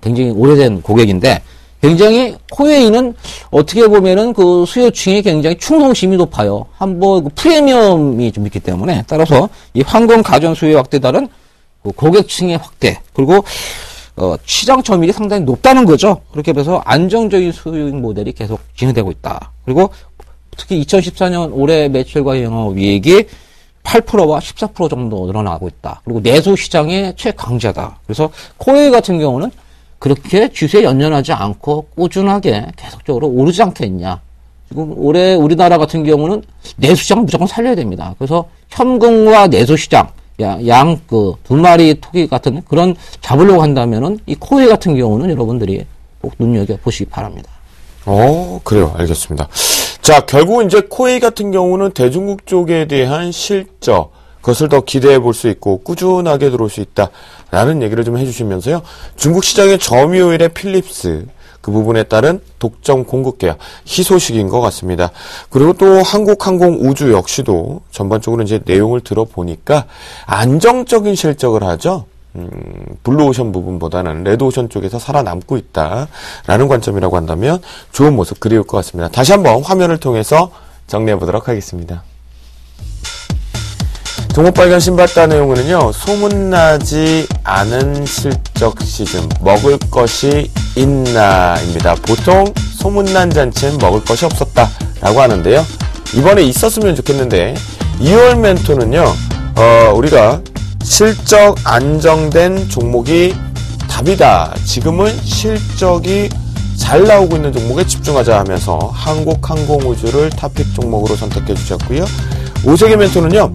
굉장히 오래된 고객인데, 굉장히 코웨이는 어떻게 보면은 그 수요층이 굉장히 충동심이 높아요. 한번 그 프리미엄이 좀 있기 때문에 따라서 이 환경 가전 수요 확대에 따른 그 고객층의 확대 그리고 시장 점유율이 상당히 높다는 거죠. 그렇게 해서 안정적인 수익 모델이 계속 진행되고 있다. 그리고 특히 2014년 올해 매출과 영업이익이 8%와 14% 정도 늘어나고 있다. 그리고 내수 시장의 최강자다. 그래서 코웨이 같은 경우는 그렇게 주세에 연연하지 않고 꾸준하게 계속적으로 오르지 않겠냐. 지금 올해 우리나라 같은 경우는 내수시장 무조건 살려야 됩니다. 그래서 현금과 내수시장, 두 마리 토끼 같은 그런 잡으려고 한다면은 이 코웨이 같은 경우는 여러분들이 꼭 눈여겨보시기 바랍니다. 그래요. 알겠습니다. 자, 결국 이제 코웨이 같은 경우는 대중국 쪽에 대한 실적, 그것을 더 기대해 볼 수 있고 꾸준하게 들어올 수 있다라는 얘기를 좀 해주시면서요. 중국 시장의 점유율의 필립스 그 부분에 따른 독점 공급 계약 희소식인 것 같습니다. 그리고 또 한국항공우주 역시도 전반적으로 이제 내용을 들어보니까 안정적인 실적을 하죠. 블루오션 부분보다는 레드오션 쪽에서 살아남고 있다라는 관점이라고 한다면 좋은 모습 그리울 것 같습니다. 다시 한번 화면을 통해서 정리해 보도록 하겠습니다. 종목발견 신봤다 내용은요, 소문나지 않은 실적 시즌, 먹을 것이 있나입니다. 보통 소문난 잔치는 먹을 것이 없었다라고 하는데요. 이번에 있었으면 좋겠는데, 2월 멘토는요, 우리가 실적 안정된 종목이 답이다. 지금은 실적이 잘 나오고 있는 종목에 집중하자 하면서 한국항공우주를 탑픽 종목으로 선택해 주셨고요. 오색의 멘토는요,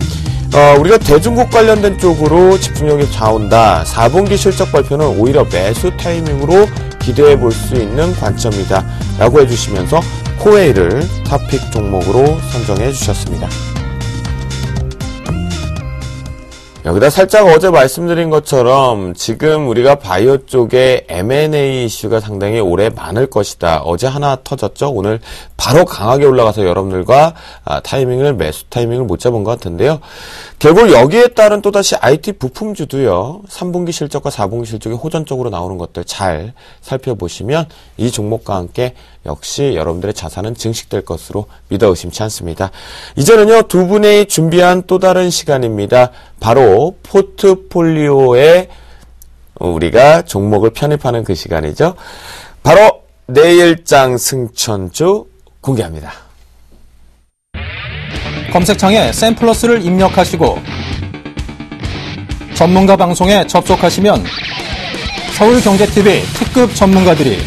우리가 대중국 관련된 쪽으로 집중력이 좌온다. 4분기 실적 발표는 오히려 매수 타이밍으로 기대해 볼 수 있는 관점이다. 라고 해주시면서 코웨이를 탑픽 종목으로 선정해 주셨습니다. 여기다 살짝 어제 말씀드린 것처럼 지금 우리가 바이오 쪽에 M&A 이슈가 상당히 올해 많을 것이다. 어제 하나 터졌죠. 오늘 바로 강하게 올라가서 여러분들과 매수 타이밍을 못 잡은 것 같은데요. 결국 여기에 따른 또다시 IT 부품주도요. 3분기 실적과 4분기 실적이 호전적으로 나오는 것들 잘 살펴보시면 이 종목과 함께 역시 여러분들의 자산은 증식될 것으로 믿어 의심치 않습니다. 이제는요, 두 분이 준비한 또 다른 시간입니다. 바로 포트폴리오에 우리가 종목을 편입하는 그 시간이죠. 바로 내일장 승천주 공개합니다. 검색창에 샘플러스를 입력하시고 전문가 방송에 접속하시면 서울경제TV 특급 전문가들이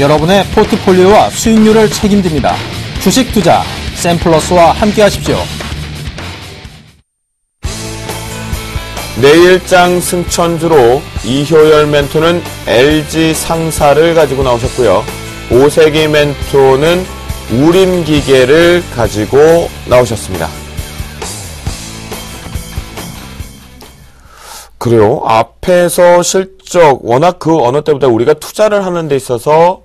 여러분의 포트폴리오와 수익률을 책임집니다. 주식 투자 샘플러스와 함께 하십시오. 내일장 승천주로 이효열 멘토는 LG상사를 가지고 나오셨고요. 오세기 멘토는 우림기계를 가지고 나오셨습니다. 그래요. 앞에서 실적, 워낙 그 어느 때보다 우리가 투자를 하는 데 있어서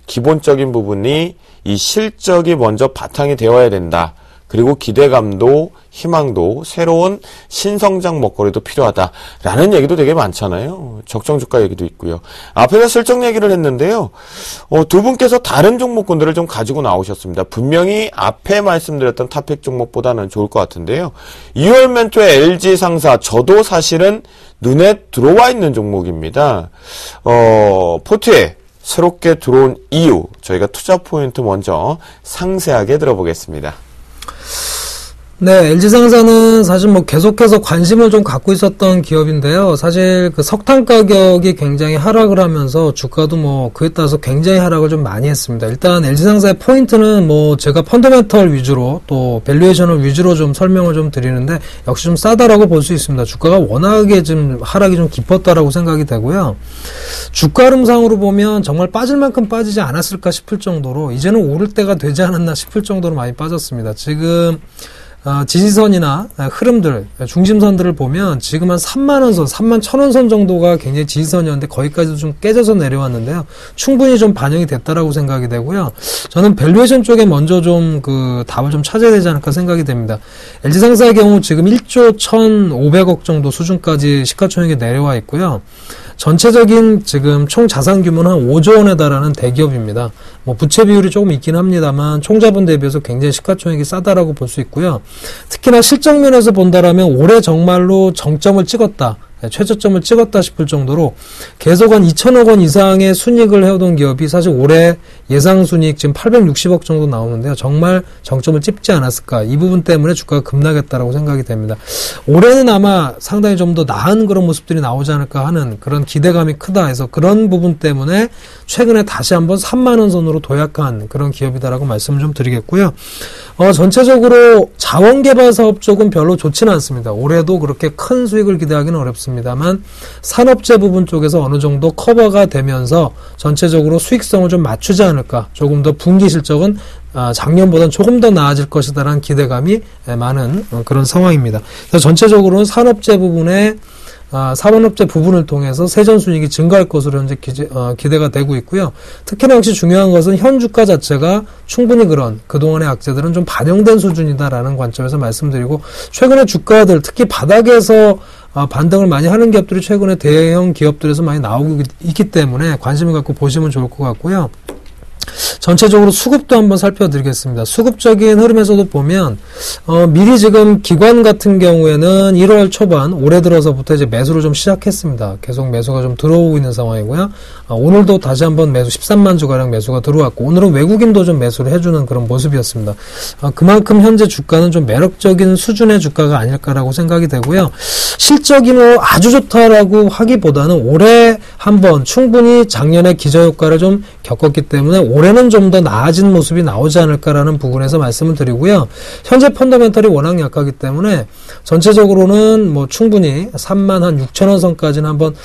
기본적인 부분이 이 실적이 먼저 바탕이 되어야 된다. 그리고 기대감도 희망도 새로운 신성장 먹거리도 필요하다라는 얘기도 되게 많잖아요. 적정 주가 얘기도 있고요. 앞에서 슬쩍 얘기를 했는데요. 두 분께서 다른 종목군들을 좀 가지고 나오셨습니다. 분명히 앞에 말씀드렸던 탑픽 종목보다는 좋을 것 같은데요. 2월 멘토의 LG상사, 저도 사실은 눈에 들어와 있는 종목입니다. 포트에 새롭게 들어온 이유, 저희가 투자 포인트 먼저 상세하게 들어보겠습니다. 네, LG상사는 사실 뭐 계속해서 관심을 좀 갖고 있었던 기업인데요. 사실 그 석탄 가격이 굉장히 하락을 하면서 주가도 뭐 그에 따라서 굉장히 하락을 좀 많이 했습니다. 일단 LG상사의 포인트는 뭐 제가 펀더멘털 위주로 또 밸류에이션을 위주로 좀 설명을 좀 드리는데 역시 좀 싸다라고 볼 수 있습니다. 주가가 워낙에 좀 하락이 좀 깊었다라고 생각이 되고요. 주가 흐름상으로 보면 정말 빠질 만큼 빠지지 않았을까 싶을 정도로 이제는 오를 때가 되지 않았나 싶을 정도로 많이 빠졌습니다. 지금 지지선이나 흐름들, 중심선들을 보면 지금 한 3만원 선, 31,000원 선 정도가 굉장히 지지선이었는데 거기까지도 좀 깨져서 내려왔는데요. 충분히 좀 반영이 됐다라고 생각이 되고요. 저는 밸류에이션 쪽에 먼저 좀 그 답을 좀 찾아야 되지 않을까 생각이 됩니다. LG상사의 경우 지금 1조 1,500억 정도 수준까지 시가총액이 내려와 있고요. 전체적인 지금 총 자산 규모는 한 5조 원에 달하는 대기업입니다. 뭐 부채 비율이 조금 있긴 합니다만 총자본 대비해서 굉장히 시가총액이 싸다라고 볼 수 있고요. 특히나 실적면에서 본다라면 올해 정말로 정점을 찍었다. 최저점을 찍었다 싶을 정도로 계속 한 2천억 원 이상의 순이익을 해오던 기업이 사실 올해 예상 순이익 지금 860억 정도 나오는데요. 정말 정점을 찍지 않았을까. 이 부분 때문에 주가가 급락했다라고 생각이 됩니다. 올해는 아마 상당히 좀 더 나은 그런 모습들이 나오지 않을까 하는 그런 기대감이 크다 해서 그런 부분 때문에 최근에 다시 한번 3만 원 선으로 도약한 그런 기업이다라고 말씀을 좀 드리겠고요. 전체적으로 자원개발 사업 쪽은 별로 좋지는 않습니다. 올해도 그렇게 큰 수익을 기대하기는 어렵습니다만 산업재 부분 쪽에서 어느 정도 커버가 되면서 전체적으로 수익성을 좀 맞추지 않을까. 조금 더 분기 실적은 작년보다는 조금 더 나아질 것이다라는 기대감이 많은 그런 상황입니다. 그래서 전체적으로는 산업재 부분에 산업재 부분을 통해서 세전순이익이 증가할 것으로 현재 기대가 되고 있고요. 특히나 역시 중요한 것은 현 주가 자체가 충분히 그동안의 악재들은 좀 반영된 수준이다라는 관점에서 말씀드리고 최근에 주가들 특히 바닥에서 반등을 많이 하는 기업들이 최근에 대형 기업들에서 많이 나오고 있기 때문에 관심을 갖고 보시면 좋을 것 같고요. 전체적으로 수급도 한번 살펴드리겠습니다. 수급적인 흐름에서도 보면 미리 지금 기관 같은 경우에는 1월 초반 올해 들어서부터 이제 매수를 좀 시작했습니다. 계속 매수가 좀 들어오고 있는 상황이고요. 오늘도 다시 한번 매수 13만 주가량 매수가 들어왔고 오늘은 외국인도 좀 매수를 해주는 그런 모습이었습니다. 그만큼 현재 주가는 좀 매력적인 수준의 주가가 아닐까라고 생각이 되고요. 실적이 뭐 아주 좋다라고 하기보다는 올해 한번 충분히 작년에 기저효과를 좀 겪었기 때문에 올해는 좀 더 나아진 모습이 나오지 않을까라는 부분에서 말씀을 드리고요. 현재 펀더멘털이 워낙 약하기 때문에 전체적으로는 뭐 충분히 3만 한 6천원 선까지는 한번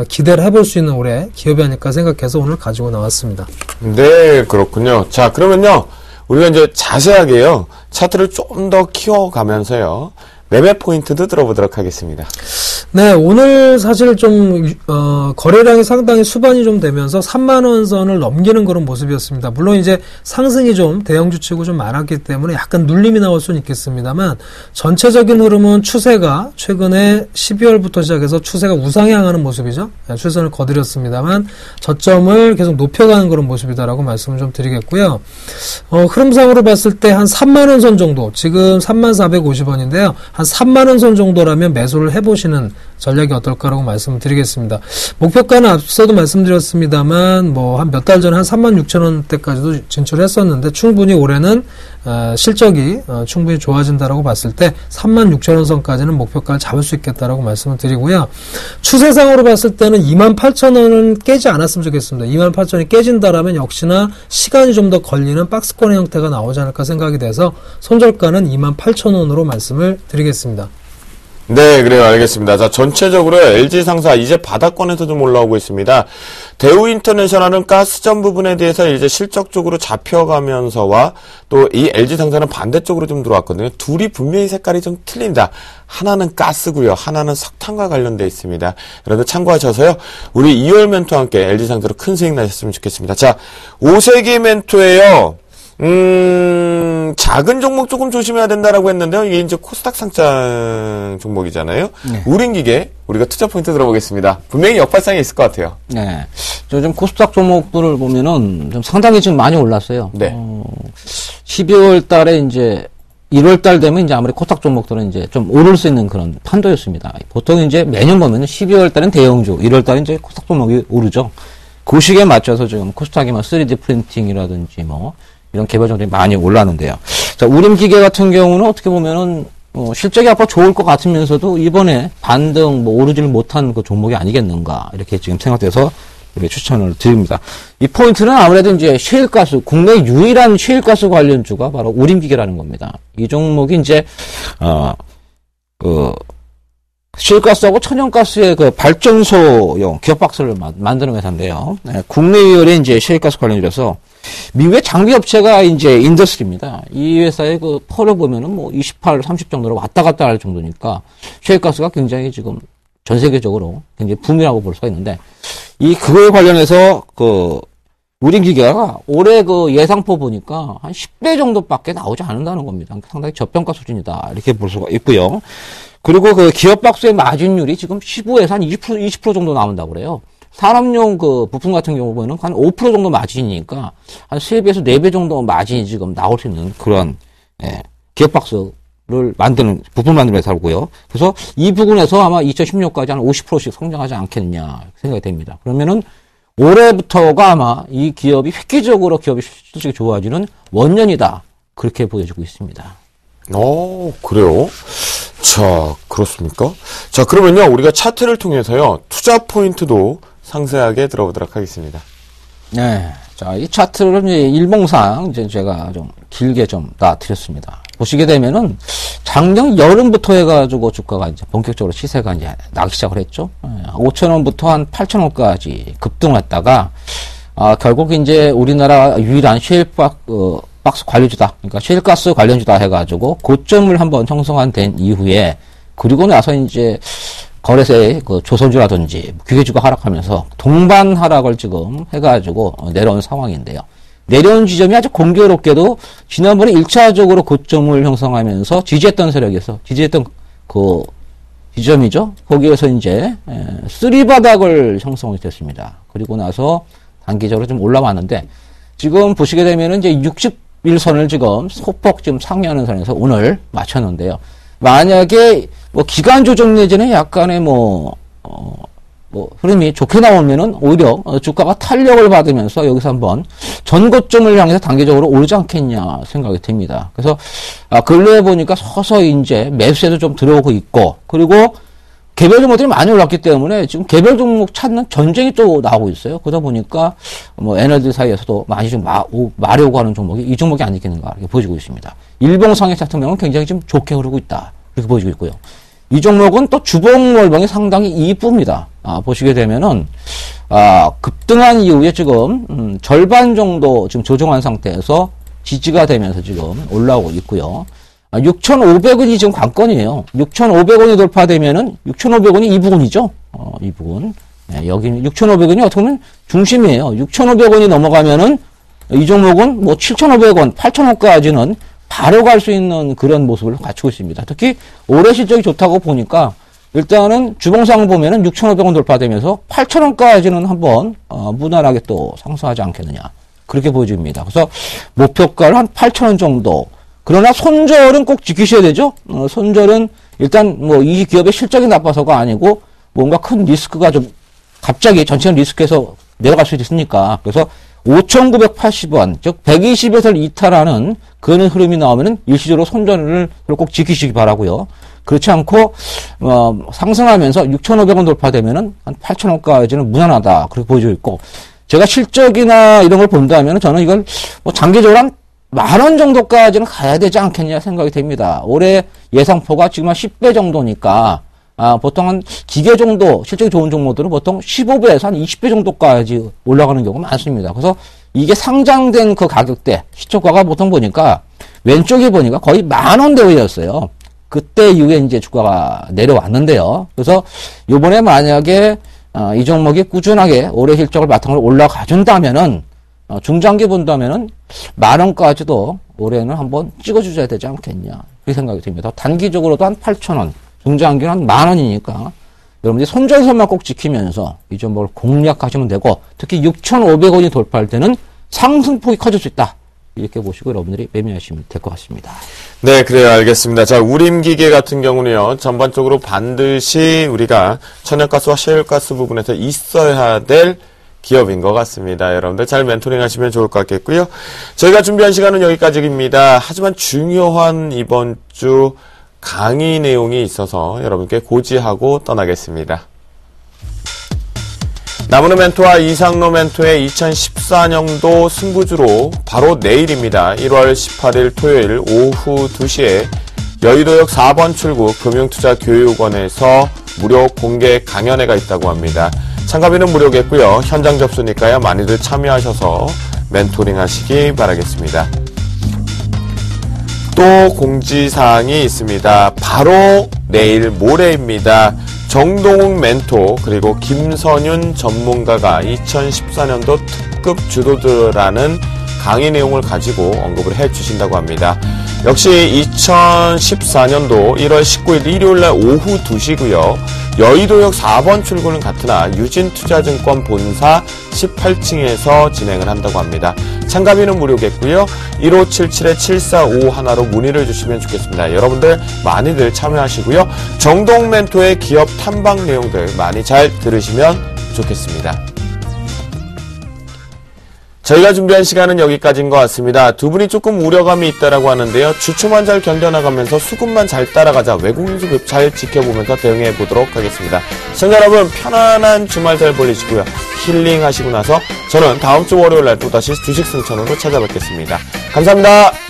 기대를 해볼 수 있는 올해 기업이 아닐까 생각해서 오늘 가지고 나왔습니다. 네, 그렇군요. 자, 그러면요. 우리가 이제 자세하게요. 차트를 좀 더 키워가면서요. 매매 포인트도 들어보도록 하겠습니다. 네, 오늘 사실 좀 거래량이 상당히 수반이 좀 되면서 3만 원 선을 넘기는 그런 모습이었습니다. 물론 이제 상승이 좀 대형주 치고 좀 많았기 때문에 약간 눌림이 나올 수는 있겠습니다만 전체적인 흐름은 추세가 최근에 12월부터 시작해서 추세가 우상향하는 모습이죠. 추세선을 거드렸습니다만 저점을 계속 높여가는 그런 모습이다라고 말씀을 좀 드리겠고요. 흐름상으로 봤을 때 한 3만 원 선 정도, 지금 3450원인데요. 한 3만 원 선 정도라면 매수를 해보시는 전략이 어떨까라고 말씀을 드리겠습니다. 목표가는 앞서도 말씀드렸습니다만 뭐 한 몇 달 전에 한 36,000원대까지도 진출했었는데 충분히 올해는 실적이 충분히 좋아진다라고 봤을 때 36,000원 선까지는 목표가를 잡을 수 있겠다라고 말씀을 드리고요. 추세상으로 봤을 때는 28,000원은 깨지 않았으면 좋겠습니다. 28,000원이 깨진다라면 역시나 시간이 좀 더 걸리는 박스권의 형태가 나오지 않을까 생각이 돼서 손절가는 28,000원으로 말씀을 드리겠습니다. 네, 그래요. 알겠습니다. 자, 전체적으로 LG상사 이제 바닥권에서 좀 올라오고 있습니다. 대우인터내셔널은 가스전 부분에 대해서 이제 실적적으로 잡혀가면서와 또 이 LG상사는 반대쪽으로 좀 들어왔거든요. 둘이 분명히 색깔이 좀 틀린다. 하나는 가스고요. 하나는 석탄과 관련되어 있습니다. 여러분들 참고하셔서요. 우리 2월 멘토와 함께 LG상사로 큰 수익 나셨으면 좋겠습니다. 자, 오세기 멘토예요. 작은 종목 조금 조심해야 된다라고 했는데요. 이게 이제 코스닥 상장 종목이잖아요. 네. 우린기계, 우리가 투자 포인트 들어보겠습니다. 분명히 역발상이 있을 것 같아요. 네. 요즘 코스닥 종목들을 보면은 좀 상당히 지금 많이 올랐어요. 네. 12월 달에 이제 1월 달 되면 이제 아무리 코스닥 종목들은 이제 좀 오를 수 있는 그런 판도였습니다. 보통 이제 매년 보면은 12월 달은 대형주, 1월 달은 이제 코스닥 종목이 오르죠. 그 시기에 맞춰서 지금 코스닥이 뭐 3D 프린팅이라든지 뭐 이런 개발 종목이 많이 올랐는데요. 자, 우림기계 같은 경우는 어떻게 보면은 실적이 앞으로 좋을 것 같으면서도 이번에 반등 뭐 오르지를 못한 그 종목이 아니겠는가 이렇게 지금 생각돼서 우리 추천을 드립니다. 이 포인트는 아무래도 이제 셰일가스, 국내 유일한 셰일가스 관련주가 바로 우림기계라는 겁니다. 이 종목이 이제 셰일가스하고 천연가스의 그 발전소용 기업박스를 만드는 회사인데요. 네, 국내 유일의 이제 셰일가스 관련주라서 미국의 장비 업체가 이제 인더스트리입니다. 이 회사의 그 펄을 보면은 뭐 28, 30 정도로 왔다 갔다 할 정도니까 셰일가스가 굉장히 지금 전 세계적으로 굉장히 붐이라고 볼 수가 있는데 그거에 관련해서 우림기계가 올해 그 예상포 보니까 한 10배 정도밖에 나오지 않는다는 겁니다. 상당히 저평가 수준이다. 이렇게 볼 수가 있고요. 그리고 그 기업박스의 마진율이 지금 15에서 한 20% 정도 나온다고 그래요. 산업용 그 부품 같은 경우 보면 한 5% 정도 마진이니까 한 3배에서 4배 정도 마진이 지금 나올 수 있는 그런, 기업박스를 만드는, 부품 만드는 회사고요. 그래서 이 부분에서 아마 2016까지 한 50%씩 성장하지 않겠느냐 생각이 됩니다. 그러면은 올해부터가 아마 이 기업이 획기적으로 기업이 실적이 좋아지는 원년이다. 그렇게 보여지고 있습니다. 그래요? 자, 그렇습니까? 자, 그러면요, 우리가 차트를 통해서요, 투자 포인트도 상세하게 들어보도록 하겠습니다. 네. 자, 이 차트를 이제 일봉상 이제 제가 좀 길게 좀 다 드렸습니다. 보시게 되면은 작년 여름부터 해가지고 주가가 이제 본격적으로 시세가 이제 나기 시작을 했죠. 5,000원부터 한 8,000원까지 급등했다가, 결국 이제 우리나라 유일한 박스 관련주다. 그러니까 셰일가스 관련주다 해가지고 고점을 한번 형성된 이후에 그리고 나서 이제 거래세의 그 조선주라든지 기계주가 하락하면서 동반 하락을 지금 해가지고 내려온 상황인데요. 내려온 지점이 아주 공교롭게도 지난번에 1차적으로 고점을 형성하면서 지지했던 세력에서 지지했던 그 지점이죠. 거기에서 이제 쓰리바닥을 형성이 됐습니다. 그리고 나서 단기적으로 좀 올라왔는데 지금 보시게 되면은 이제 60일선을 지금 소폭 지금 상회하는 선에서 오늘 맞췄는데요. 만약에 뭐 기간 조정 내지는 약간의 흐름이 좋게 나오면은 오히려 주가가 탄력을 받으면서 여기서 한번 전고점을 향해서 단기적으로 오르지 않겠냐 생각이 듭니다. 그래서 근래에 보니까 서서히 이제 매수세도 좀 들어오고 있고 그리고 개별 종목들이 많이 올랐기 때문에 지금 개별 종목 찾는 전쟁이 또 나오고 있어요. 그러다 보니까 에너지 사이에서도 많이 좀 마려고 하는 종목이 이 종목이 아니겠는가 이렇게 보여지고 있습니다. 일봉상의 차트명은 굉장히 지금 좋게 흐르고 있다 이렇게 보여지고 있고요. 이 종목은 또 주봉 월봉이 상당히 이쁩니다. 보시게 되면은 급등한 이후에 지금 절반 정도 지금 조정한 상태에서 지지가 되면서 지금 올라오고 있고요. 6,500원이 지금 관건이에요. 6,500원이 돌파되면은 6,500원이 이 부분이죠. 이 부분. 네, 여기는 6,500원이 어떻게 보면 중심이에요. 6,500원이 넘어가면은 이 종목은 뭐 7,500원, 8,000원까지는 바로 갈 수 있는 그런 모습을 갖추고 있습니다. 특히 올해 실적이 좋다고 보니까 일단은 주봉상을 보면은 6,500원 돌파되면서 8,000원까지는 한번 무난하게 또 상승하지 않겠느냐. 그렇게 보여집니다. 그래서 목표가를 한 8,000원 정도. 그러나 손절은 꼭 지키셔야 되죠. 손절은 일단 이 기업의 실적이 나빠서가 아니고 뭔가 큰 리스크가 좀 갑자기 전체는 리스크에서 내려갈 수도 있으니까. 그래서 5,980원, 즉 120에서 이탈하는 그런 흐름이 나오면은 일시적으로 손절을 꼭 지키시기 바라고요. 그렇지 않고 상승하면서 6,500원 돌파되면은 한 8,000원까지는 무난하다 그렇게 보여지고 있고 제가 실적이나 이런 걸 본다면 저는 이걸 장기적으로 한 10,000원 정도까지는 가야 되지 않겠냐 생각이 됩니다. 올해 예상포가 지금 한 10배 정도니까 보통 한 기계 정도 실적이 좋은 종목들은 보통 15배에서 한 20배 정도까지 올라가는 경우가 많습니다. 그래서 이게 상장된 그 가격대 시초가가 보통 보니까 왼쪽에 보니까 거의 10,000원대였어요. 그때 이후에 이제 주가가 내려왔는데요. 그래서 요번에 만약에 이 종목이 꾸준하게 올해 실적을 바탕으로 올라가 준다면은 중장기 본다면은 10,000원까지도 올해는 한번 찍어주셔야 되지 않겠냐. 그렇게 생각이 듭니다. 단기적으로도 한 8,000원, 중장기는 한 10,000원이니까 여러분들이 손절선만 꼭 지키면서 이 종목을 공략하시면 되고, 특히 6,500원이 돌파할 때는 상승폭이 커질 수 있다. 이렇게 보시고 여러분들이 매매하시면 될 것 같습니다. 네, 그래요. 알겠습니다. 자, 우림기계 같은 경우는요, 전반적으로 반드시 우리가 천연가스와 셰일가스 부분에서 있어야 될 기업인 것 같습니다. 여러분들 잘 멘토링 하시면 좋을 것 같겠고요. 저희가 준비한 시간은 여기까지입니다. 하지만 중요한 이번 주 강의 내용이 있어서 여러분께 고지하고 떠나겠습니다. 나무노 멘토와 이상로 멘토의 2014년도 승부주로 바로 내일입니다. 1월 18일 토요일 오후 2시에 여의도역 4번 출구 금융투자교육원에서 무료 공개 강연회가 있다고 합니다. 참가비는 무료겠고요. 현장 접수니까요. 많이들 참여하셔서 멘토링 하시기 바라겠습니다. 또 공지사항이 있습니다. 바로 내일 모레입니다. 정동욱 멘토 그리고 김선윤 전문가가 2014년도 특급 주도주라는 강의 내용을 가지고 언급을 해주신다고 합니다. 역시 2014년도 1월 19일 일요일날 오후 2시고요. 여의도역 4번 출구는 같으나 유진투자증권 본사 18층에서 진행을 한다고 합니다. 참가비는 무료겠고요. 1577-7451로 문의를 주시면 좋겠습니다. 여러분들 많이들 참여하시고요. 정동 멘토의 기업 탐방 내용들 많이 잘 들으시면 좋겠습니다. 저희가 준비한 시간은 여기까지인 것 같습니다. 두 분이 조금 우려감이 있다라고 하는데요. 주초만 잘 견뎌나가면서 수급만 잘 따라가자. 외국인 수급 잘 지켜보면서 대응해 보도록 하겠습니다. 시청자 여러분 편안한 주말 잘 보내시고요. 힐링하시고 나서 저는 다음 주 월요일 날 또다시 주식 승천으로 찾아뵙겠습니다. 감사합니다.